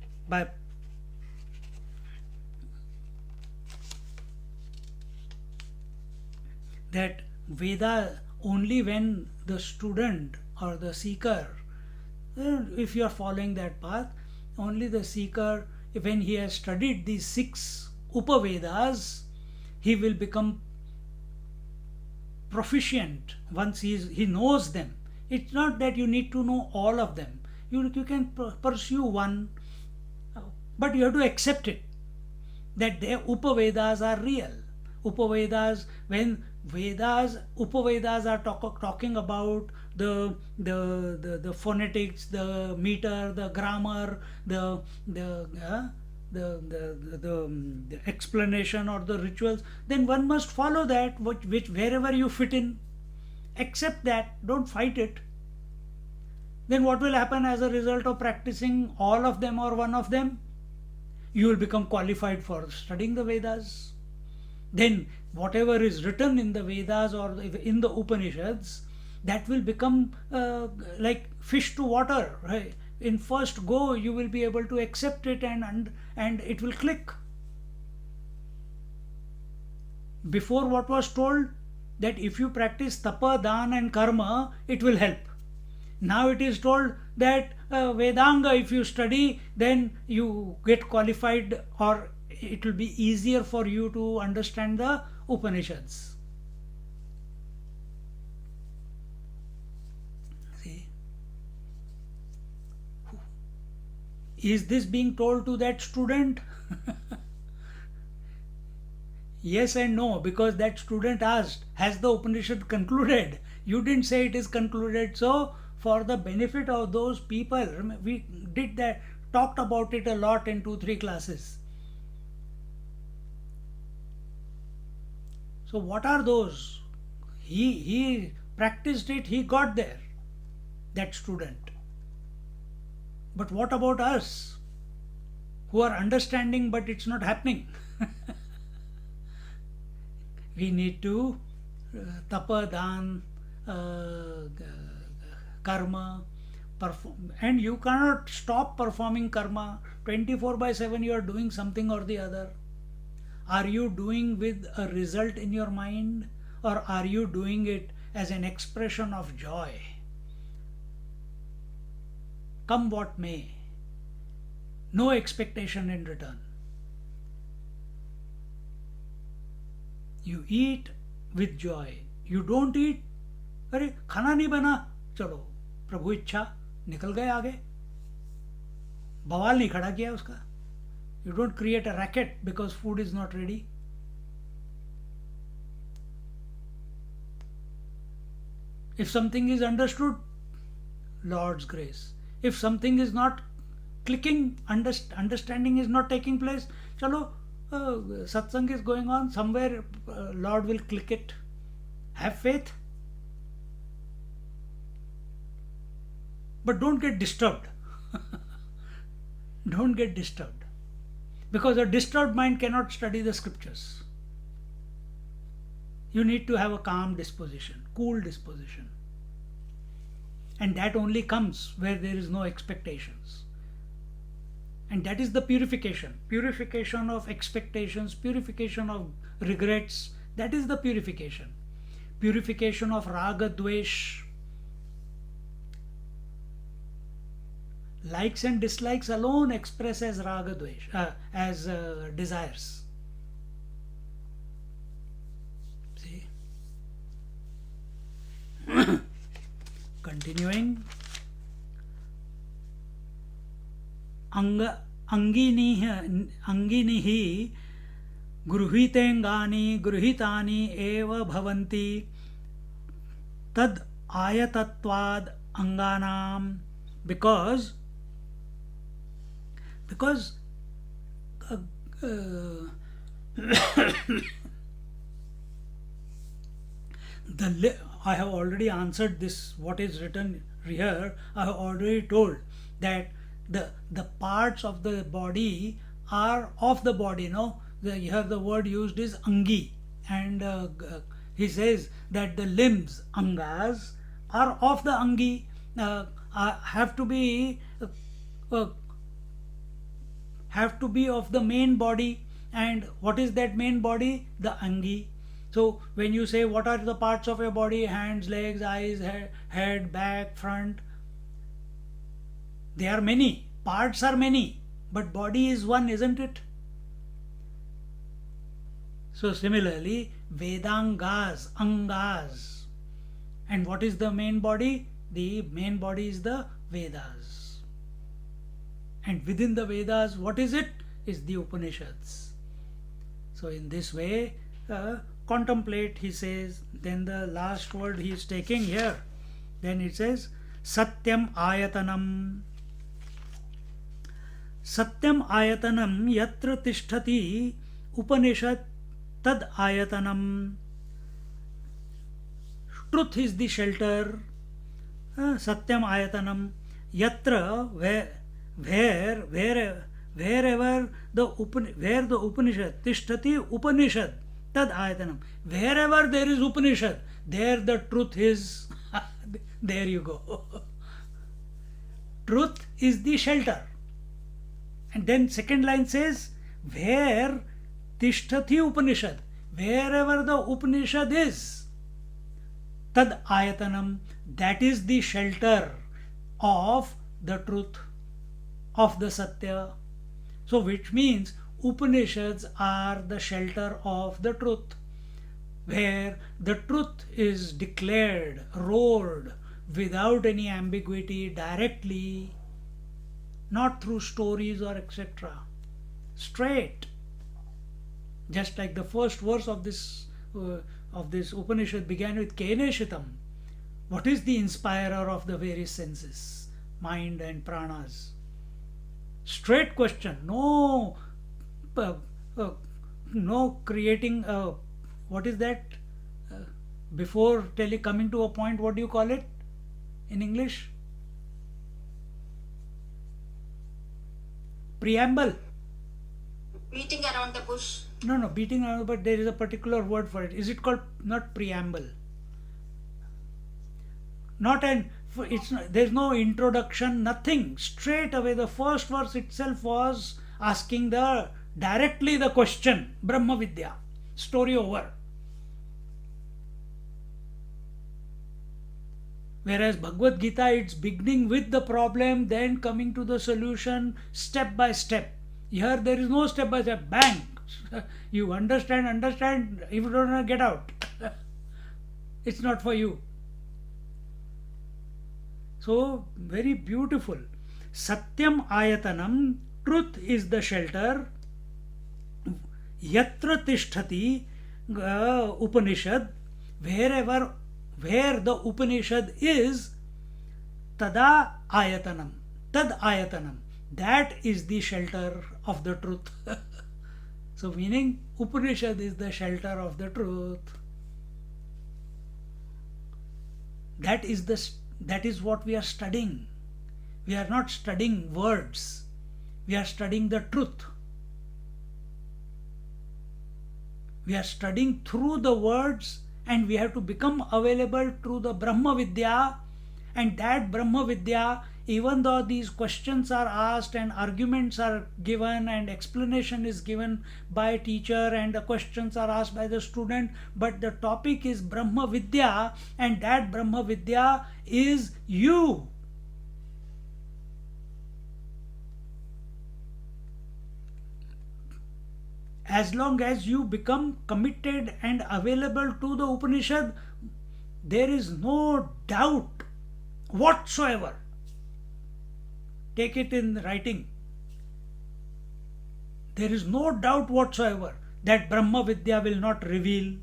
that Veda, only when the student or the seeker, if you are following that path, only the seeker, when he has studied these 6 Upavedas, he will become proficient once he knows them. It's not that you need to know all of them. You can pursue one, but you have to accept it, that the Upavedas are real. Upavedas, when Upavedas are talking about the phonetics, the meter, the grammar, the explanation or the rituals, then one must follow that, which wherever you fit in. Accept that, don't fight it. Then what will happen as a result of practicing all of them or one of them? You will become qualified for studying the Vedas. Then whatever is written in the Vedas or in the Upanishads, that will become like fish to water, right? In first go you will be able to accept it, and it will click. Before, what was told, that if you practice tapa, dana and karma, it will help. Now it is told that Vedanga, if you study, then you get qualified, or it will be easier for you to understand the Upanishads. See? Is this being told to that student? Yes and no, because that student asked, has the Upanishad concluded? You didn't say it is concluded. So for the benefit of those people, we did that, talked about it a lot in 2-3 classes. So what are those? He practiced it, he got there, that student. But what about us, who are understanding but it's not happening? We need to tapa, dan, karma, and you cannot stop performing karma. 24 by 7 you are doing something or the other. Are you doing with a result in your mind, or are you doing it as an expression of joy? Come what may, no expectation in return. You eat with joy. You don't eat, अरे खाना नहीं बना, चलो प्रभु इच्छा, निकल गए आगे, बवाल नहीं खड़ा किया उसका. You don't create a racket because food is not ready. If something is understood, Lord's grace. If something is not clicking, understanding is not taking place, chalo, satsang is going on, somewhere Lord will click it. Have faith. But don't get disturbed. Don't get disturbed. Because a disturbed mind cannot study the scriptures. You need to have a calm disposition, cool disposition. And that only comes where there is no expectations. And that is the purification. Purification of expectations, purification of regrets. That is the purification. Purification of raga, dvesh. Likes and dislikes alone express as raga, dvesh, as desires. See? Continuing. अंगिनिः गृहीतेऽङ्गानि गृहीतानि एव भवन्ति तद् आयतत्वाद् अंगानां, because I have already answered this, what is written here. I have already told that the parts of the body are of the body. No, here the word used is angi, and he says that the limbs, angas, are of the angi, have to be of the main body. And what is that main body? The angi. So when you say what are the parts of your body, hands, legs, eyes, head, back, front, they are many, parts are many, but body is one, isn't it? So similarly, Vedangas, Angas. And what is the main body? The main body is the Vedas. And within the Vedas, what is it? Is the Upanishads. So in this way, contemplate, he says. Then the last word he is taking here. Then it says, Satyam Ayatanam. Satyam Ayatanam yatra tishtati Upanishad tad Ayatanam. Truth is the shelter. Satyam Ayatanam yatra, wherever the Upanishad, tishtati Upanishad tad Ayatanam. Wherever there is Upanishad, there the truth is. There you go. Truth is the shelter. And then second line says, where tishtati Upanishad, wherever the Upanishad is, tad Ayatanam, that is the shelter of the truth, of the Satya. So which means Upanishads are the shelter of the truth, where the truth is declared, roared, without any ambiguity, directly, not through stories or etc. Straight. Just like the first verse of this Upanishad began with Keneshitam. What is the inspirer of the various senses, mind and pranas? Straight question. No creating what is that? Before coming to a point, what do you call it in English? Preamble. Beating around the bush. No, beating around, but there is a particular word for it. Is it called not preamble? Not an, it's not, there's no introduction, nothing. Straight away, the first verse itself was asking the directly the question, Brahma Vidya. Story over. Whereas Bhagavad Gita, it's beginning with the problem, then coming to the solution step by step. Here there is no step by step. Bang! You understand. If you don't know, get out. It's not for you. So, very beautiful. Satyam ayatanam, truth is the shelter. Yatra tishtati Upanishad, where the Upanishad is, tada ayatanam, tad ayatanam, that is the shelter of the truth. So, meaning Upanishad is the shelter of the truth. That is what we are studying. We are not studying words. We are studying the truth. We are studying through the words, and we have to become available through the Brahma Vidya. And that Brahma Vidya, even though these questions are asked and arguments are given and explanation is given by teacher and the questions are asked by the student, but the topic is Brahma Vidya, and that Brahma Vidya is you. As long as you become committed and available to the Upanishad, there is no doubt whatsoever. Take it in writing. There is no doubt whatsoever that Brahma Vidya will not reveal.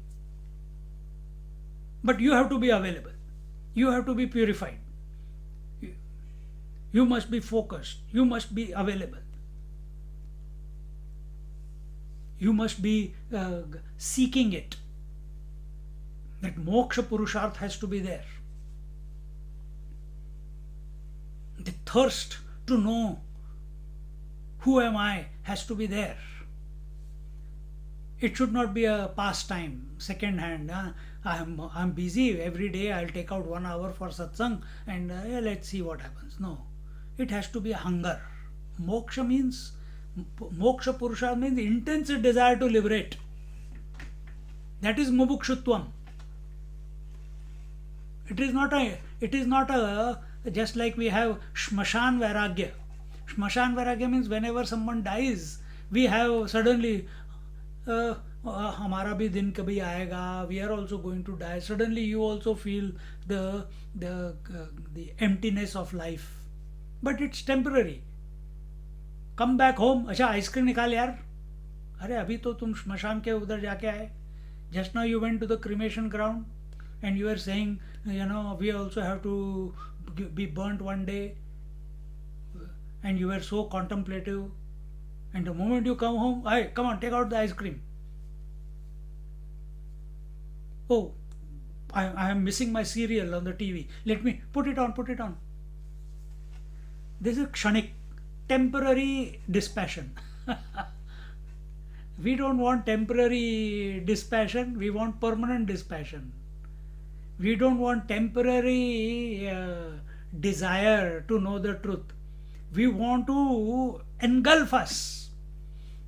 But you have to be available. You have to be purified. You must be focused. You must be available. You must be seeking it. That moksha purusharth has to be there. The thirst to know who am I has to be there. It should not be a pastime, second hand. I'm busy every day. I'll take out 1 hour for satsang and let's see what happens. No, it has to be a hunger. Moksha purusha means intense desire to liberate. That is mumukshutvam. It is not a just like we have shmashan vairagya. Shmashan vairagya means whenever someone dies, we have suddenly हमारा भी दिन कभी आएगा, we are also going to die. Suddenly you also feel the emptiness of life, but it's temporary. Come back home, अच्छा ice cream निकाल यार, अरे अभी तो तुम श्मशान के उधर जाके आए. Just now you went to the cremation ground and you were saying, we also have to be burnt one day, and you were so contemplative, and the moment you come home, hey, come on, take out the ice cream. Oh, I am missing my cereal on the TV. Let me put it on. This is kshanik, temporary dispassion. We don't want temporary dispassion, we want permanent dispassion. We don't want temporary desire to know the truth. We want to engulf us.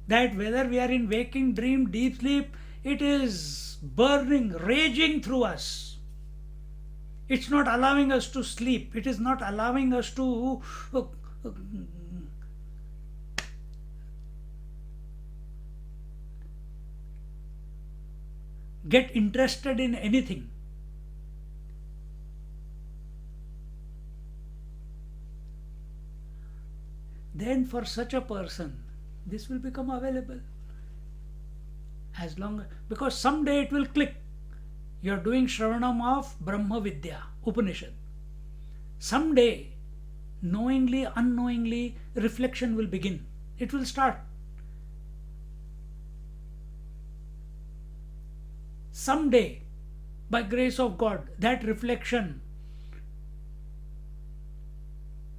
That whether we are in waking, dream, deep sleep, it is burning, raging through us. It's not allowing us to sleep. It is not allowing us to get interested in anything. Then for such a person, this will become available. Because someday it will click. You are doing Shravanam of Brahma Vidya, Upanishad. Someday, knowingly, unknowingly, reflection will begin. It will start. Someday, by grace of God, that reflection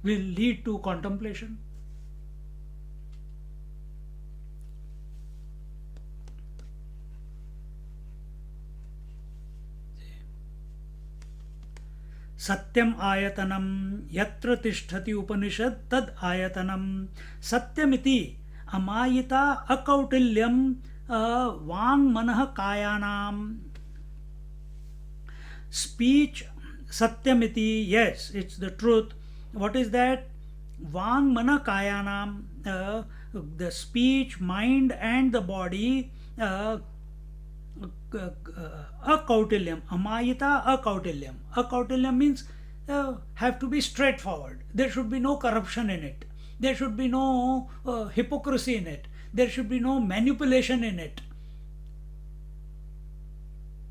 will lead to contemplation. सत्यम आयतनम यत्र तिष्ठति उपनिषद तद आयतनम सत्यमिति अमायिता अकौटिल्यम वांग मनः कायानाम speech satyamiti, yes, it's the truth. What is that? Vang mana kayanam, the speech, mind and the body, akautilyam, amayita akautilyam. Akautilyam means have to be straightforward. There should be no corruption in it. There should be no hypocrisy in it. There should be no manipulation in it.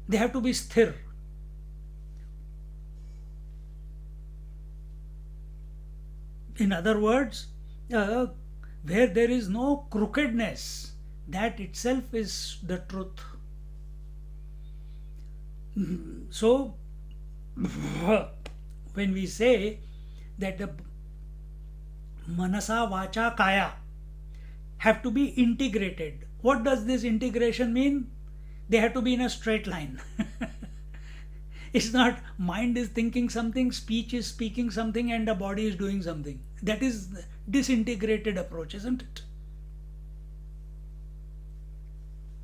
They have to be sthir. In other words, where there is no crookedness, that itself is the truth. So, when we say that the manasa, vacha, kaya have to be integrated, what does this integration mean? They have to be in a straight line. It's not mind is thinking something, speech is speaking something, and the body is doing something. That is disintegrated approach, isn't it?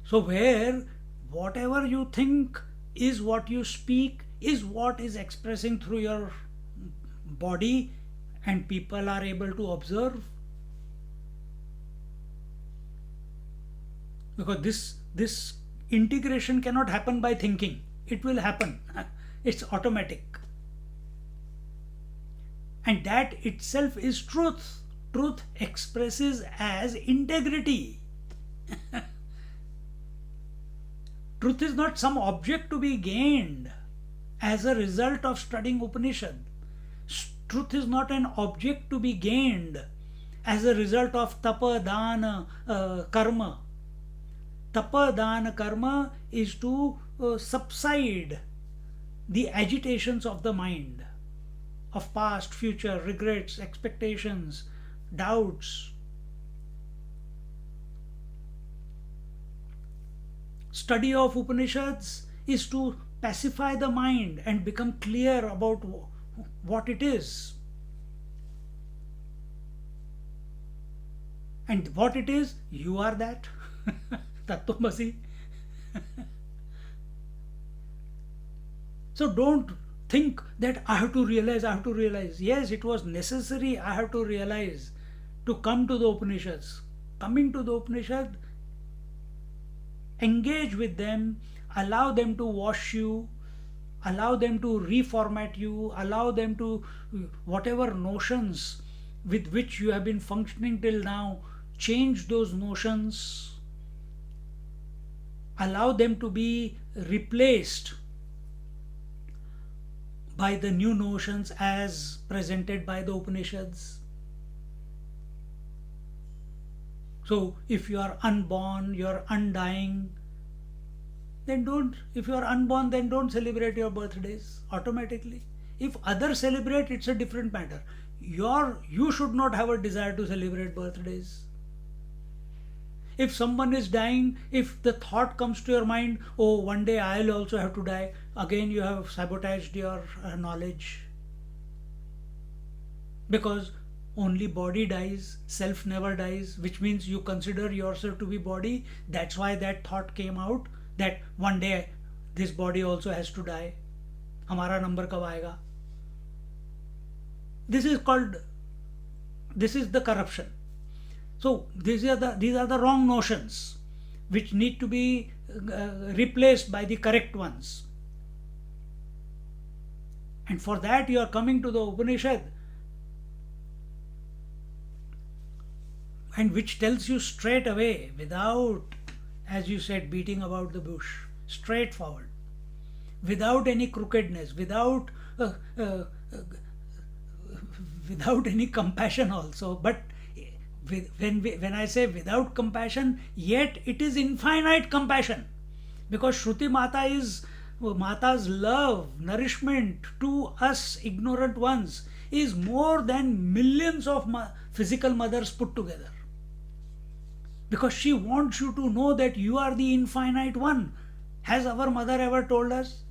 So where whatever you think is what you speak, is what is expressing through your body, and people are able to observe. Because this integration cannot happen by thinking. It will happen. It's automatic. And that itself is truth. Truth expresses as integrity. Truth is not some object to be gained as a result of studying Upanishad. Truth is not an object to be gained as a result of tapa, dana, karma. Tapa, dana, karma is to subside the agitations of the mind, of past, future, regrets, expectations, doubts. Study of Upanishads is to pacify the mind and become clear about what it is. And what it is, you are that. Tattvamasi. So don't think that I have to realize. Yes, it was necessary, I have to realize to come to the Upanishads. Coming to the Upanishad, engage with them, allow them to wash you, allow them to reformat you, allow them to, whatever notions with which you have been functioning till now, change those notions, allow them to be replaced by the new notions as presented by the Upanishads. So if you are unborn, you are undying, then if you are unborn, then don't celebrate your birthdays automatically. If others celebrate, it's a different matter. You should not have a desire to celebrate birthdays. If someone is dying, if the thought comes to your mind, oh, one day I'll also have to die, again you have sabotaged your knowledge. Because only body dies, self never dies, which means you consider yourself to be body. That's why that thought came out, that one day this body also has to die. Hamara number kab aayega? This is the corruption. So these are the wrong notions which need to be replaced by the correct ones. And for that you are coming to the Upanishad, and which tells you straight away, without, as you said, beating about the bush, straightforward, without any crookedness, without any compassion also. But when I say without compassion, yet it is infinite compassion, because Shruti Mata is Mata's love, nourishment to us ignorant ones is more than millions of physical mothers put together, because she wants you to know that you are the infinite one. Has our mother ever told us?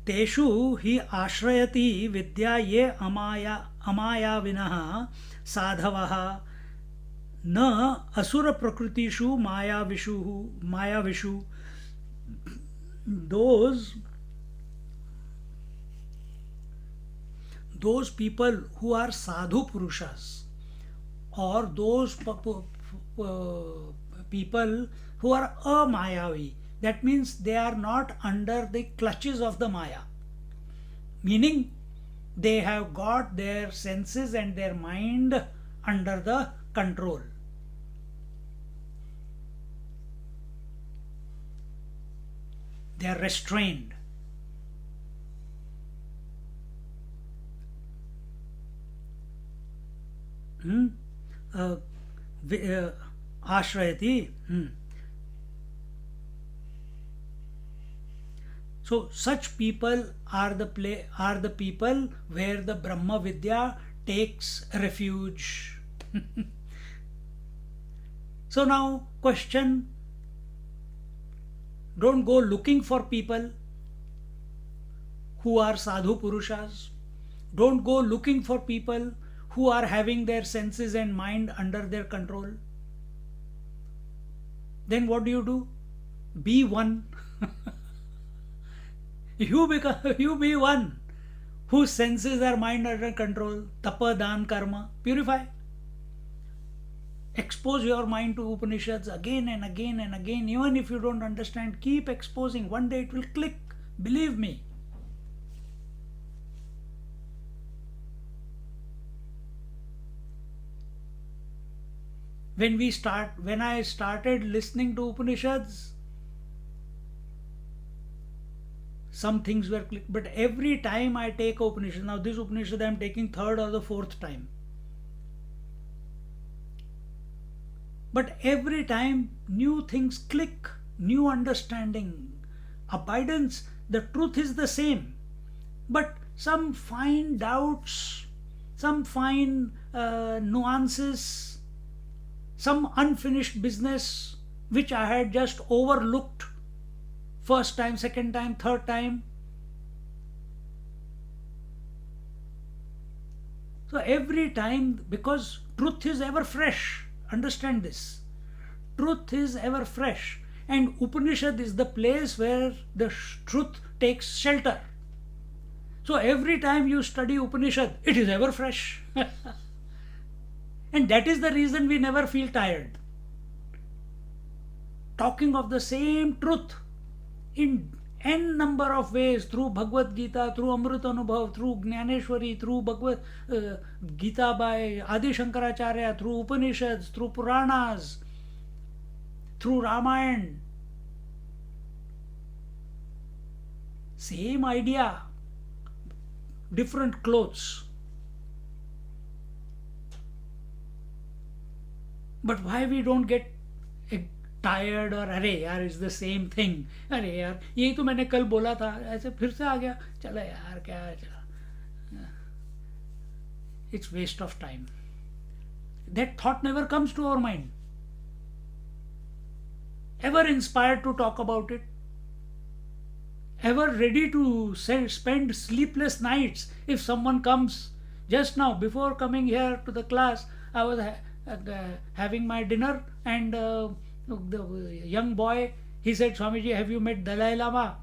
तेषु हि आश्रयति विद्या ये अमायाविनः साधवः न असुर प्रकृतिषु मायाविषु those people who are sadhu purushas, or those people who are amayavi, that means they are not under the clutches of the maya, meaning they have got their senses and their mind under the control. They are restrained. Ashrayati. So such people are the people where the Brahma Vidya takes refuge. So now question, don't go looking for people who are sadhu purushas. Don't go looking for people who are having their senses and mind under their control. Then what do? Be one. You be one whose senses are mind under control. Tapa, dan, karma. Purify. Expose your mind to Upanishads again and again and again. Even if you don't understand, keep exposing. One day it will click. Believe me. When I started listening to Upanishads, some things were clicked. But every time I take Upanishad, now this Upanishad I am taking third or the fourth time. But every time new things click, new understanding, abidance, the truth is the same. But some fine doubts, some fine nuances, some unfinished business which I had just overlooked first time, second time, third time. So every time, because truth is ever fresh. Understand this. Truth is ever fresh, and Upanishad is the place where the truth takes shelter. So every time you study Upanishad, it is ever fresh. And that is the reason we never feel tired. Talking of the same truth in n number of ways, through Bhagavad Gita, through Amritanubhav, through Jnaneshwari, through Bhagavad Gita by Adi Shankaracharya, through Upanishads, through Puranas, through Ramayana. Same idea, different clothes. But why we don't get tired or अरे यार is the same thing, अरे यार यही तो मैंने कल बोला था, ऐसे फिर से आ गया, चला यार क्या चला. It's waste of time. That thought never comes to our mind. Ever inspired to talk about it? Ever ready to spend sleepless nights if someone comes? Just now, before coming here to the class, I was having my dinner, and the young boy, he said, Swamiji, have you met Dalai Lama?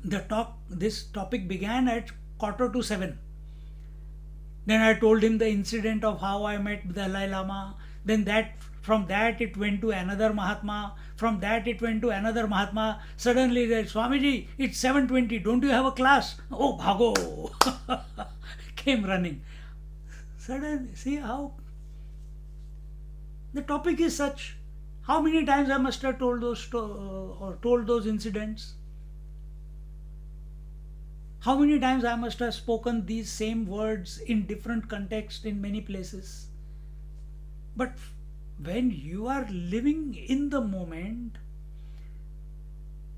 This topic began at 6:45. Then I told him the incident of how I met Dalai Lama. Then from that it went to another Mahatma. From that it went to another Mahatma. Suddenly he said, Swamiji, it's 7:20. Don't you have a class? Oh, bhago. Came running. Suddenly, see how the topic is such. How many times I must have told those incidents? How many times I must have spoken these same words in different contexts in many places? But when you are living in the moment,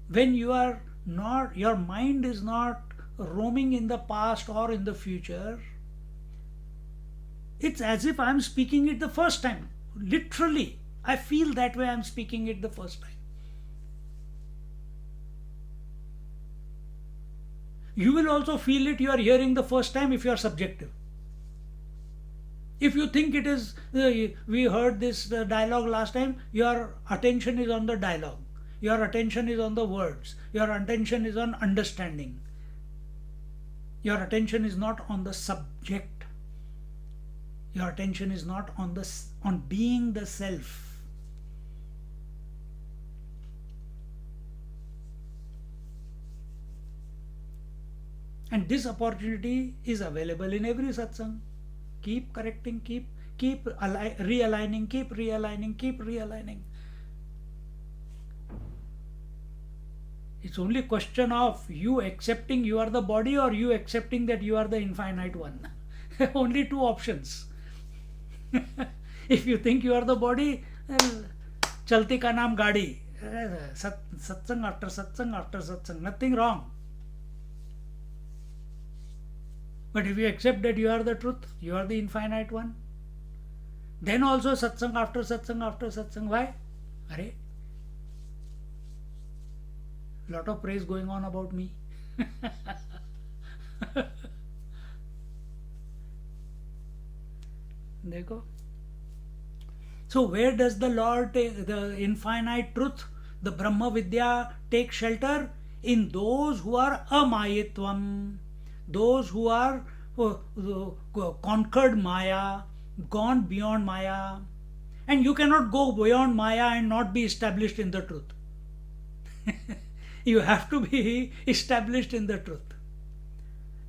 when you are not, your mind is not roaming in the past or in the future, it's as if I am speaking it the first time. Literally, I feel that way I am speaking it the first time. You will also feel it you are hearing the first time if you are subjective. If you think it is, we heard this dialogue last time, your attention is on the dialogue, your attention is on the words, your attention is on understanding, your attention is not on the subject, your attention is not on on being the self. And this opportunity is available in every satsang. Keep correcting, keep realigning, keep realigning, keep realigning. It's only a question of you accepting you are the body or you accepting that you are the infinite one. Only two options. If you think you are the body, chalti ka naam gaadi. Satsang after satsang after satsang, nothing wrong. But if you accept that you are the truth, you are the infinite one, then also satsang after satsang after satsang. Why? Arey, lot of praise going on about me. Dekho. So where does the Lord, the infinite truth, the Brahma Vidya, take shelter? In those who are amayitvam, those who are conquered Maya, gone beyond Maya. And you cannot go beyond Maya and not be established in the truth. You have to be established in the truth.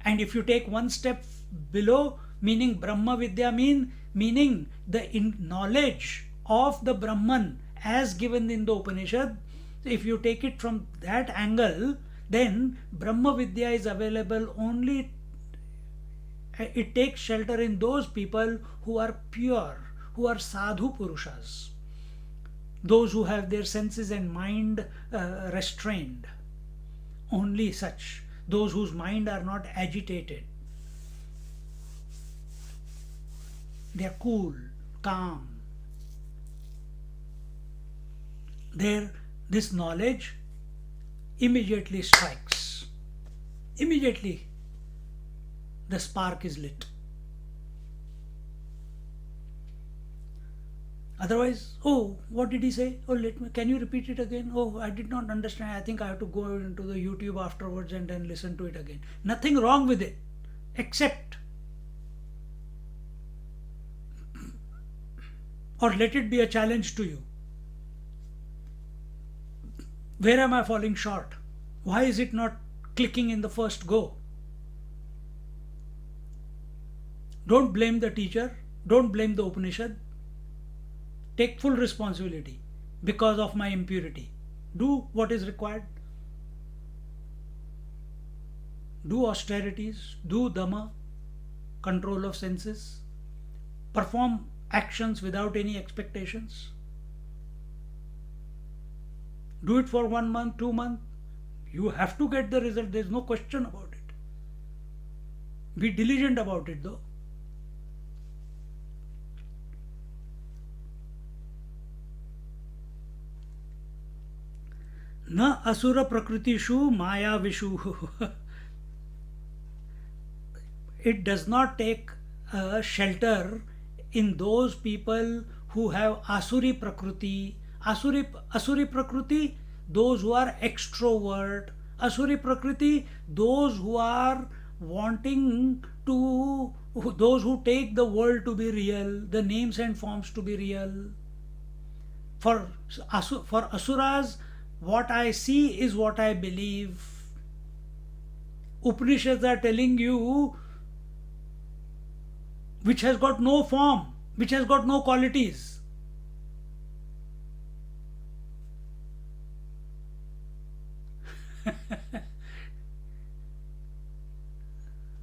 And if you take one step below, meaning Brahma Vidya, meaning the knowledge of the Brahman as given in the Upanishad, if you take it from that angle, then Brahma Vidya is available only, it takes shelter in those people who are pure, who are sadhu purushas, those who have their senses and mind restrained. Only such, those whose mind are not agitated. They are cool, calm. This knowledge immediately strikes. Immediately the spark is lit. Otherwise, oh, what did he say? Oh, can you repeat it again? Oh, I did not understand. I think I have to go into the YouTube afterwards and then listen to it again. Nothing wrong with it, except, or let it be a challenge to you. Where am I falling short? Why is it not clicking in the first go? Don't blame the teacher. Don't blame the Upanishad. Take full responsibility because of my impurity. Do what is required. Do austerities. Do dhamma, control of senses. Perform actions without any expectations. Do it for 1 month, 2 months. You have to get the result. There is no question about it. Be diligent about it though. Na asura prakritishu maya vishu. It does not take shelter in those people who have asuri prakriti. Asuri prakriti, those who are extrovert. Asuri prakriti, those who are wanting to, those who take the world to be real, the names and forms to be real. For asuras, what I see is what I believe. Upanishads are telling you which has got no form, which has got no qualities.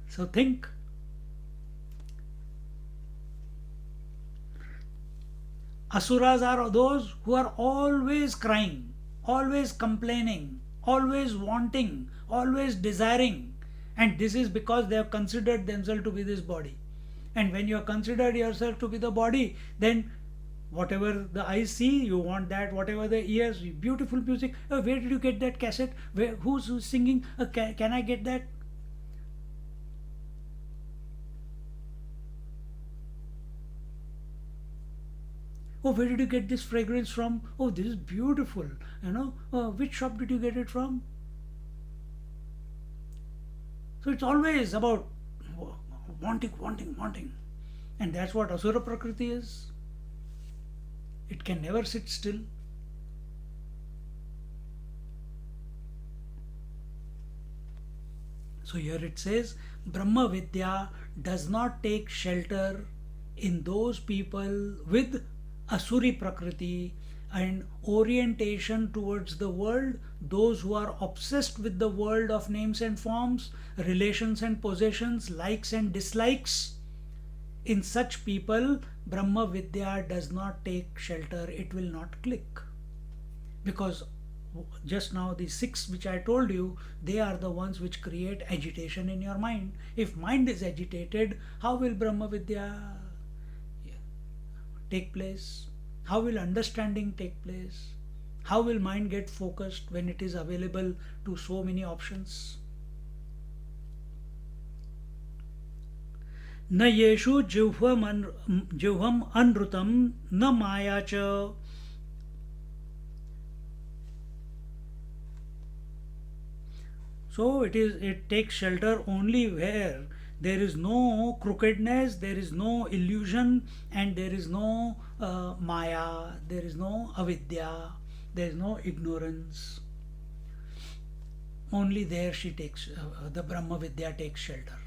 So think. Asuras are those who are always crying, always complaining, always wanting, always desiring. And this is because they have considered themselves to be this body. And when you have considered yourself to be the body, then whatever the eyes see, you want that. Whatever the ears, beautiful music. Where did you get that cassette? Who's singing? Can I get that? Oh, where did you get this fragrance from? Oh, this is beautiful. Which shop did you get it from? So it's always about wanting, wanting, wanting. And that's what Asura Prakriti is. It can never sit still. So here it says, Brahma Vidya does not take shelter in those people with Asuri Prakriti and orientation towards the world, those who are obsessed with the world of names and forms, relations and possessions, likes and dislikes. In such people, Brahma Vidya does not take shelter, it will not click. Because just now the six which I told you, they are the ones which create agitation in your mind. If mind is agitated, how will Brahma Vidya take place? How will understanding take place? How will mind get focused when it is available to so many options? न येषु जिह्वम् अनृतं न माया च. So it takes shelter only where there is no crookedness, there is no illusion, and there is no maya, there is no avidya, there is no ignorance. Only there she takes the Brahma Vidya takes shelter.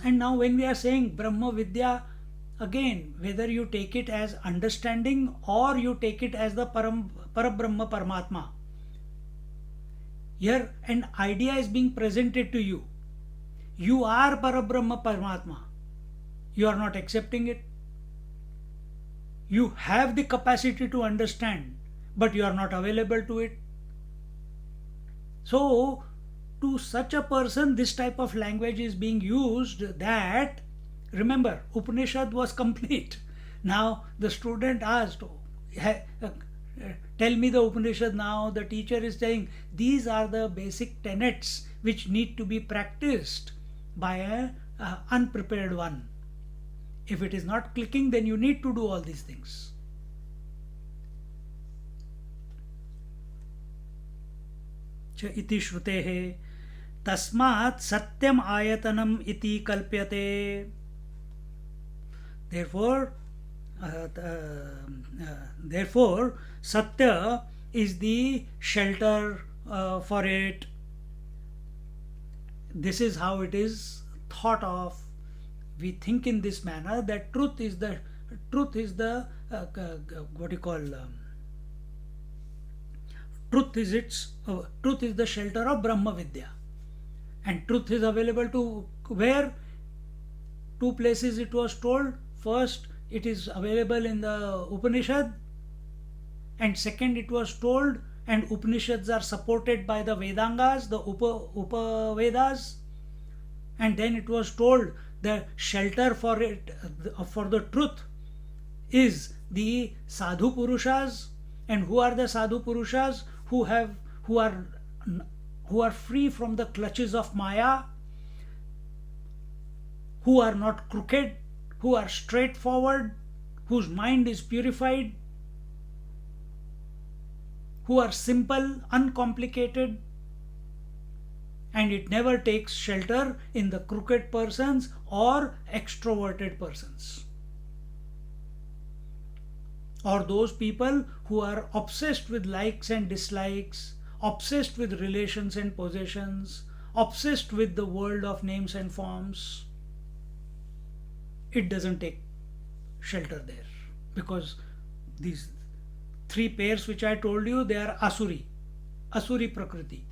And now when we are saying Brahma Vidya, again, whether you take it as understanding or you take it as the Parabrahma Paramatma, here an idea is being presented to you. You are Parabrahma Paramatma. You are not accepting it. You have the capacity to understand, but you are not available to it. So, to such a person, this type of language is being used that, remember, Upanishad was complete. Now, the student asked, tell me the Upanishad now. The teacher is saying, these are the basic tenets which need to be practiced by an unprepared one. If it is not clicking, then you need to do all these things. इति श्रुतेः तस्मात् सत्यम आयतनम इति कल्प्यते. Therefore, Satya is the shelter for it. This is how it is thought of. We think in this manner that truth is the what you call truth is the shelter of Brahma Vidya, and truth is available to where? Two places it was told. First, it is available in the Upanishad, and second, it was told, and Upanishads are supported by the Vedangas, the Upavedas, and then it was told the shelter for it, for the truth, is the Sadhu Purushas. And who are the Sadhu Purushas? Who are free from the clutches of Maya, who are not crooked, who are straightforward, whose mind is purified, who are simple, uncomplicated, and it never takes shelter in the crooked persons or extroverted persons, or those people who are obsessed with likes and dislikes, obsessed with relations and possessions, obsessed with the world of names and forms. It doesn't take shelter there, because these three pairs which I told you, they are Asuri Prakriti.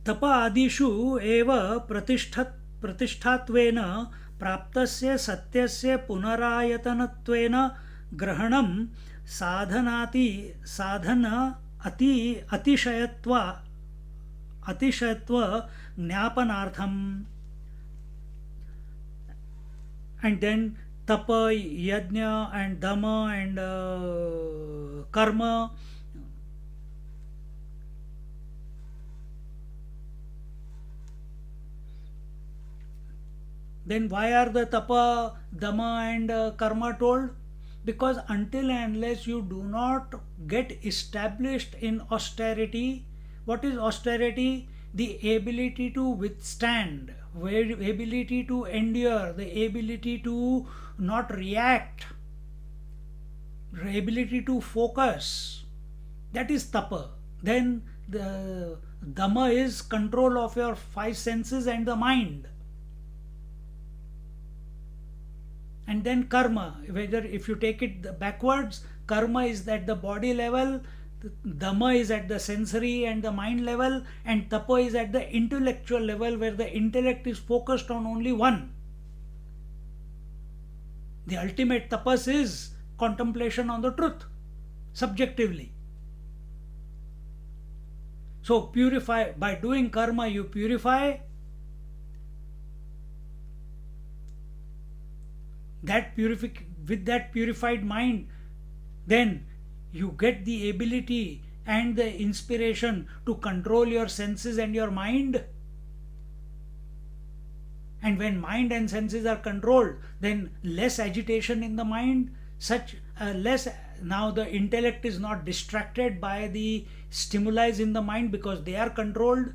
तप आदिषु एव प्रतिष्ठात्वेन प्राप्तस्य सत्यस्य पुनरायतनत्वेन ग्रहणं साधन अतिशयत्व ज्ञापनार्थम. And then tapa, yajna and dhamma and karma, Then why are the tapa, dhamma, and karma told? Because until and unless you do not get established in austerity, what is austerity? The ability to withstand, ability to endure, the ability to not react, the ability to focus. That is tapa. Then the dhamma is control of your five senses and the mind. And then karma, whether if you take it backwards, karma is at the body level, dhamma is at the sensory and the mind level, and tapa is at the intellectual level, where the intellect is focused on only one. The ultimate tapas is contemplation on the truth, subjectively. So purify, by doing karma you purify. With that purified mind, then you get the ability and the inspiration to control your senses and your mind. And when mind and senses are controlled, then less agitation in the mind, now the intellect is not distracted by the stimuli in the mind because they are controlled.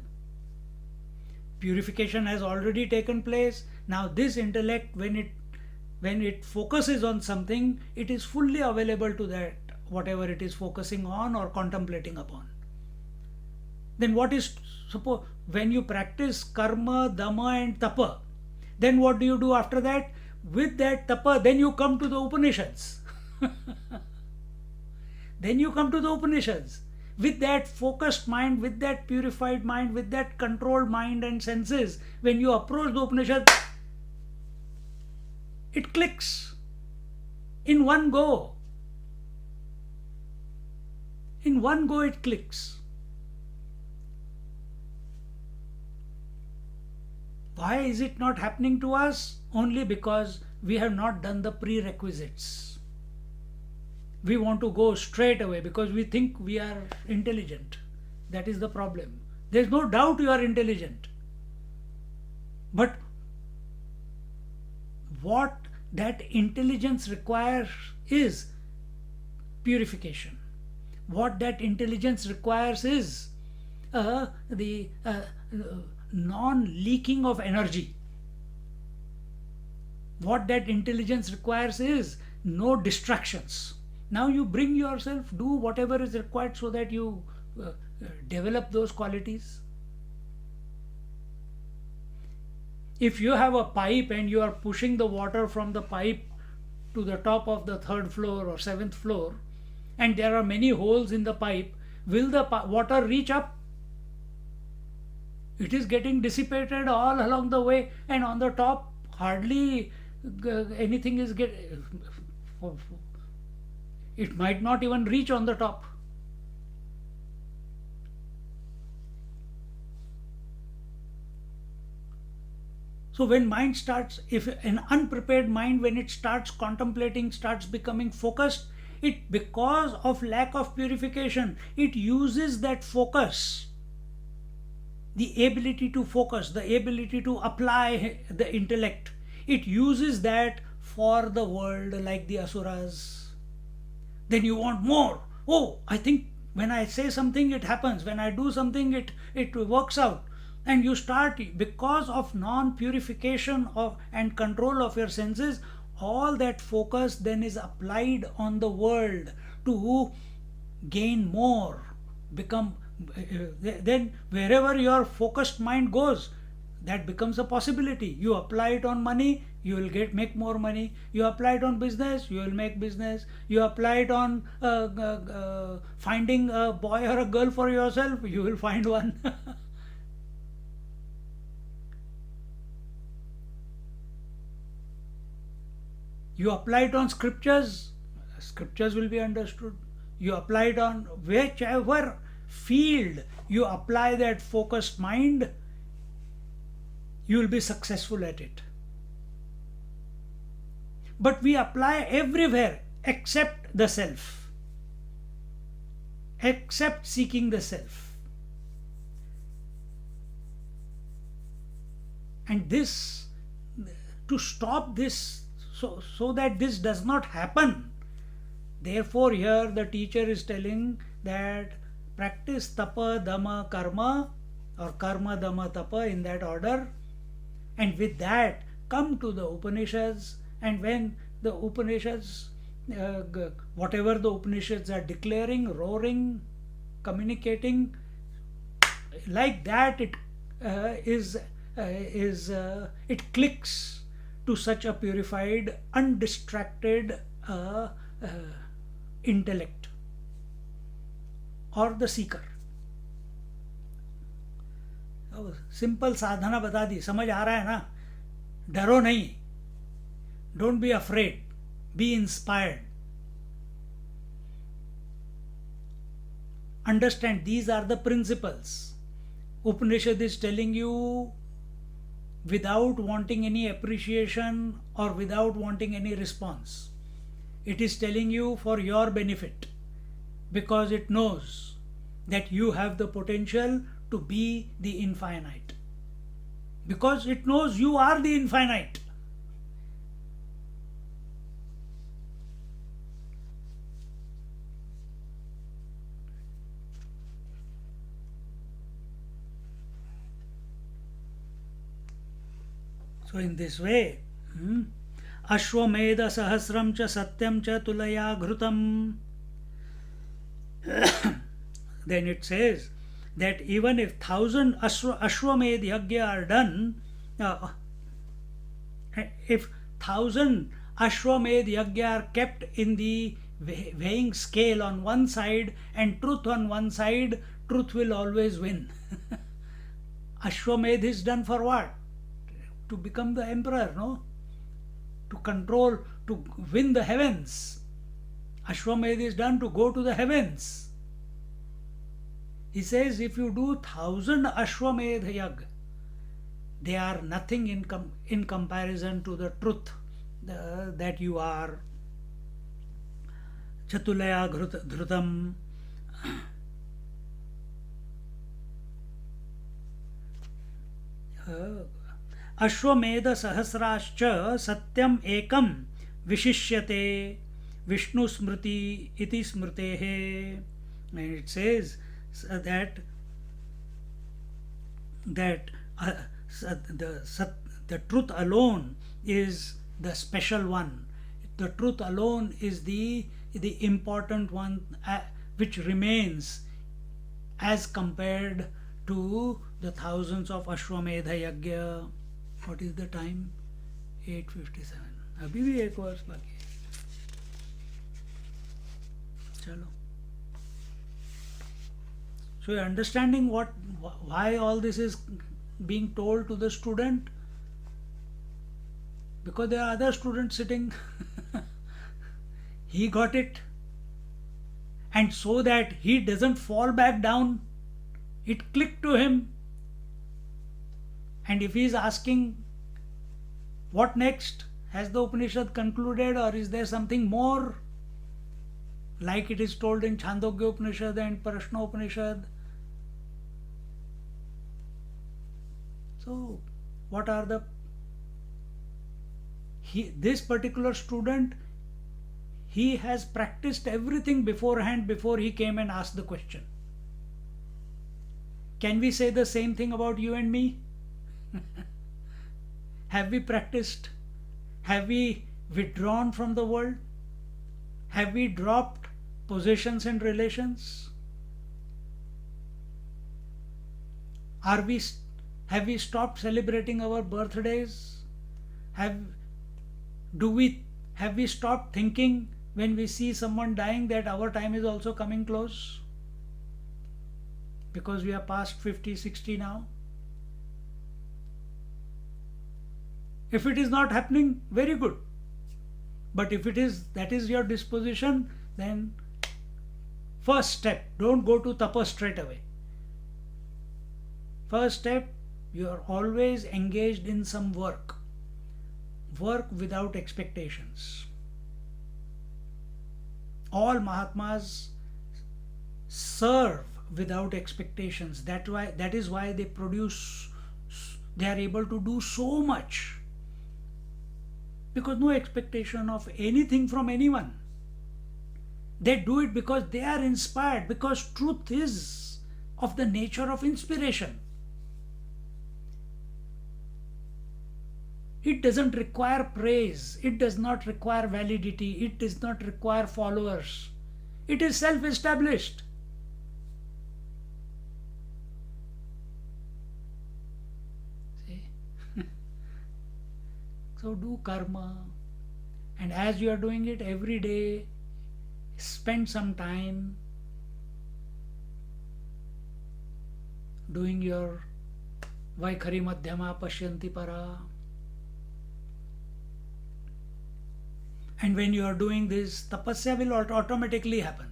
Purification has already taken place. Now this intellect, when it focuses on something, it is fully available to that, whatever it is focusing on or contemplating upon. Then suppose when you practice karma, dhamma and tapa, then what do you do after that? With that tapa, then you come to the Upanishads. Then you come to the Upanishads. With that focused mind, with that purified mind, with that controlled mind and senses, when you approach the Upanishads, it clicks in one go. In one go it clicks. Why is it not happening to us? Only because we have not done the prerequisites. We want to go straight away because we think we are intelligent. That is the problem. There is no doubt you are intelligent. But what that intelligence requires is purification. What that intelligence requires is the non-leaking of energy. What that intelligence requires is no distractions. Now you bring yourself, do whatever is required so that you develop those qualities. If you have a pipe and you are pushing the water from the pipe to the top of the 3rd floor or 7th floor, and there are many holes in the pipe, will the water reach up? It is getting dissipated all along the way, and on the top hardly anything is it might not even reach on the top. So when mind starts, if an unprepared mind, when it starts contemplating, starts becoming focused, it, because of lack of purification, it uses that focus, the ability to focus, the ability to apply the intellect, it uses that for the world, like the asuras. Then you want more. Oh, I think when I say something it happens, when I do something it works out. And you start, because of non-purification of and control of your senses, all that focus then is applied on the world to gain more, become, then wherever your focused mind goes, that becomes a possibility. You apply it on money, you will make more money. You apply it on business, you will make business. You apply it on finding a boy or a girl for yourself, you will find one. You apply it on scriptures, scriptures will be understood. You apply it on whichever field you apply that focused mind, you will be successful at it. But we apply everywhere except the self, except seeking the self. And this to stop this, so that this does not happen. Therefore, here the teacher is telling that practice tapa, dhamma, karma, or karma, dhamma, tapa, in that order, and with that come to the Upanishads. And when the Upanishads, whatever the Upanishads are declaring, roaring, communicating, like that, it clicks to such a purified, undistracted intellect or the seeker. Simple साधना बता दी, समझ आ रहा है ना? डरो नहीं, don't be afraid, be inspired. Understand, these are the principles. Upanishad is telling you without wanting any appreciation or without wanting any response. It is telling you for your benefit, because it knows that you have the potential to be the infinite. Because it knows you are the infinite. So in this way, Ashwamedha Sahasram cha Satyam cha Tulaya Ghrutam. Then it says that even if 1,000 Ashwamedh Yagya are done, if 1,000 Ashwamedh Yagya are kept in the weighing scale on one side and truth on one side, truth will always win. Ashwamedh is done for what? To become the emperor, no? To control, to win the heavens. Ashwamedh is done to go to the heavens. He says if you do 1,000 Ashwamedh Yag, they are nothing in comparison to the truth that you are. Chatulaya Dhrutam. Ashwamedha Sahasrascha Satyam Ekam Vishishyate Vishnu Smriti Iti Smritehe. And it says that the truth alone is the special one. The truth alone is the important one, which remains as compared to the thousands of Ashwamedha Yagya. What is the time? 8:57. अभी भी एक वर्ष बाकी है. चलो. So you're understanding why all this is being told to the student? Because there are other students sitting. He got it, and so that he doesn't fall back down, it clicked to him. And if he is asking, what next? Has the Upanishad concluded, or is there something more? Like it is told in Chandogya Upanishad and Prashna Upanishad. So, what are this particular student, he has practiced everything beforehand before he came and asked the question. Can we say the same thing about you and me? Have we practiced? Have we withdrawn from the world? Have we dropped possessions and relations? Have we stopped celebrating our birthdays? Have we stopped thinking when we see someone dying that our time is also coming close? Because we are past 50, 60 now. If it is not happening, very good. But if that is your disposition, then first step, don't go to tapa straight away. First step, you are always engaged in some work. Work without expectations. All Mahatmas serve without expectations. That is why they are able to do so much. because no expectation of anything from anyone. They do it because they are inspired, because truth is of the nature of inspiration. It doesn't require praise, it does not require validity, it does not require followers. It is self established. See? So do karma, and as you are doing it every day, spend some time doing your Vaikhari Madhyama Pashyanti Para. And when you are doing this, tapasya will automatically happen.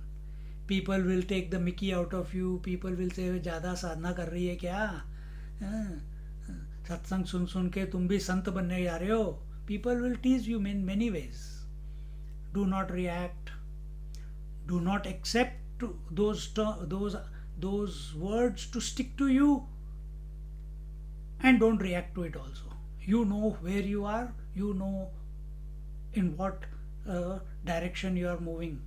People will take the mickey out of you. People will say, ज़्यादा साधना कर रही है क्या? सत्संग सुन सुन के तुम भी संत बनने जा रहे हो. People will tease you in many ways. Do not react. Do not accept those words to stick to you, and don't react to it also. You know where you are. You know in what direction you are moving.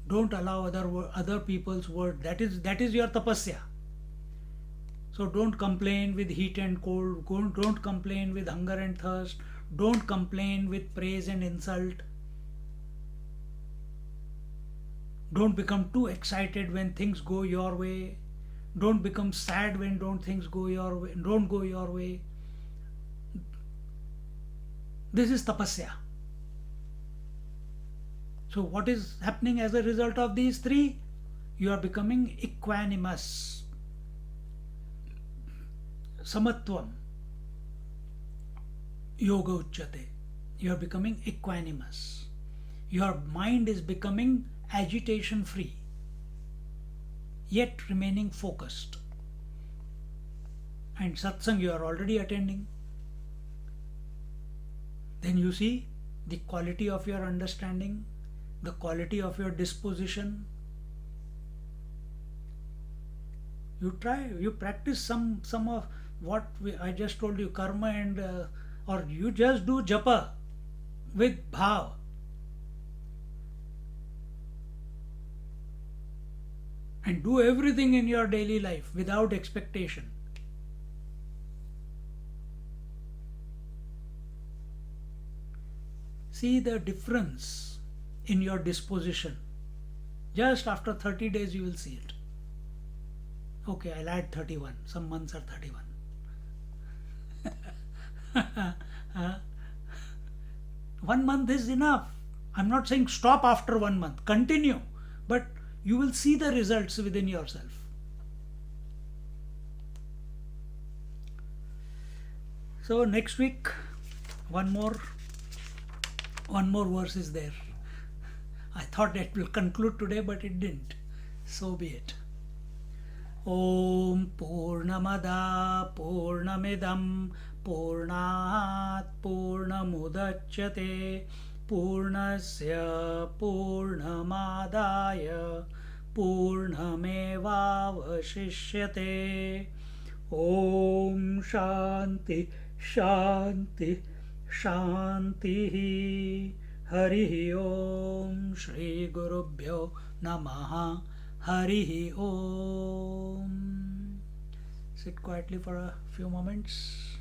Don't allow other people's word. That is your tapasya. So don't complain with heat and cold. Don't complain with hunger and thirst. Don't complain with praise and insult. Don't become too excited when things go your way. Don't become sad when things go your way. Don't go your way. This is tapasya. So what is happening as a result of these three? You are becoming equanimous. Samatvam yoga uchyate. You are becoming equanimous. Your mind is becoming agitation free, yet remaining focused. And satsang you are already attending. Then you see the quality of your understanding, the quality of your disposition. You try, you practice some of what I just told you, karma, and or you just do japa with bhav. And do everything in your daily life without expectation. See the difference in your disposition. Just after 30 days you will see it. Okay, I'll add 31. Some months are 31. 1 month is enough. I'm not saying stop after 1 month. Continue. But you will see the results within yourself. So next week, one more verse is there. I thought it will conclude today, but it didn't. So be it. Om Purnamada Purnamidam Purnat Purnamudachyate Purnasya Purnamadaya Purnamevavashishyate. Om Shanti Shanti Shanti. Hari Om. Shri Gurubhyo Namaha. Hari Om. Sit quietly for a few moments.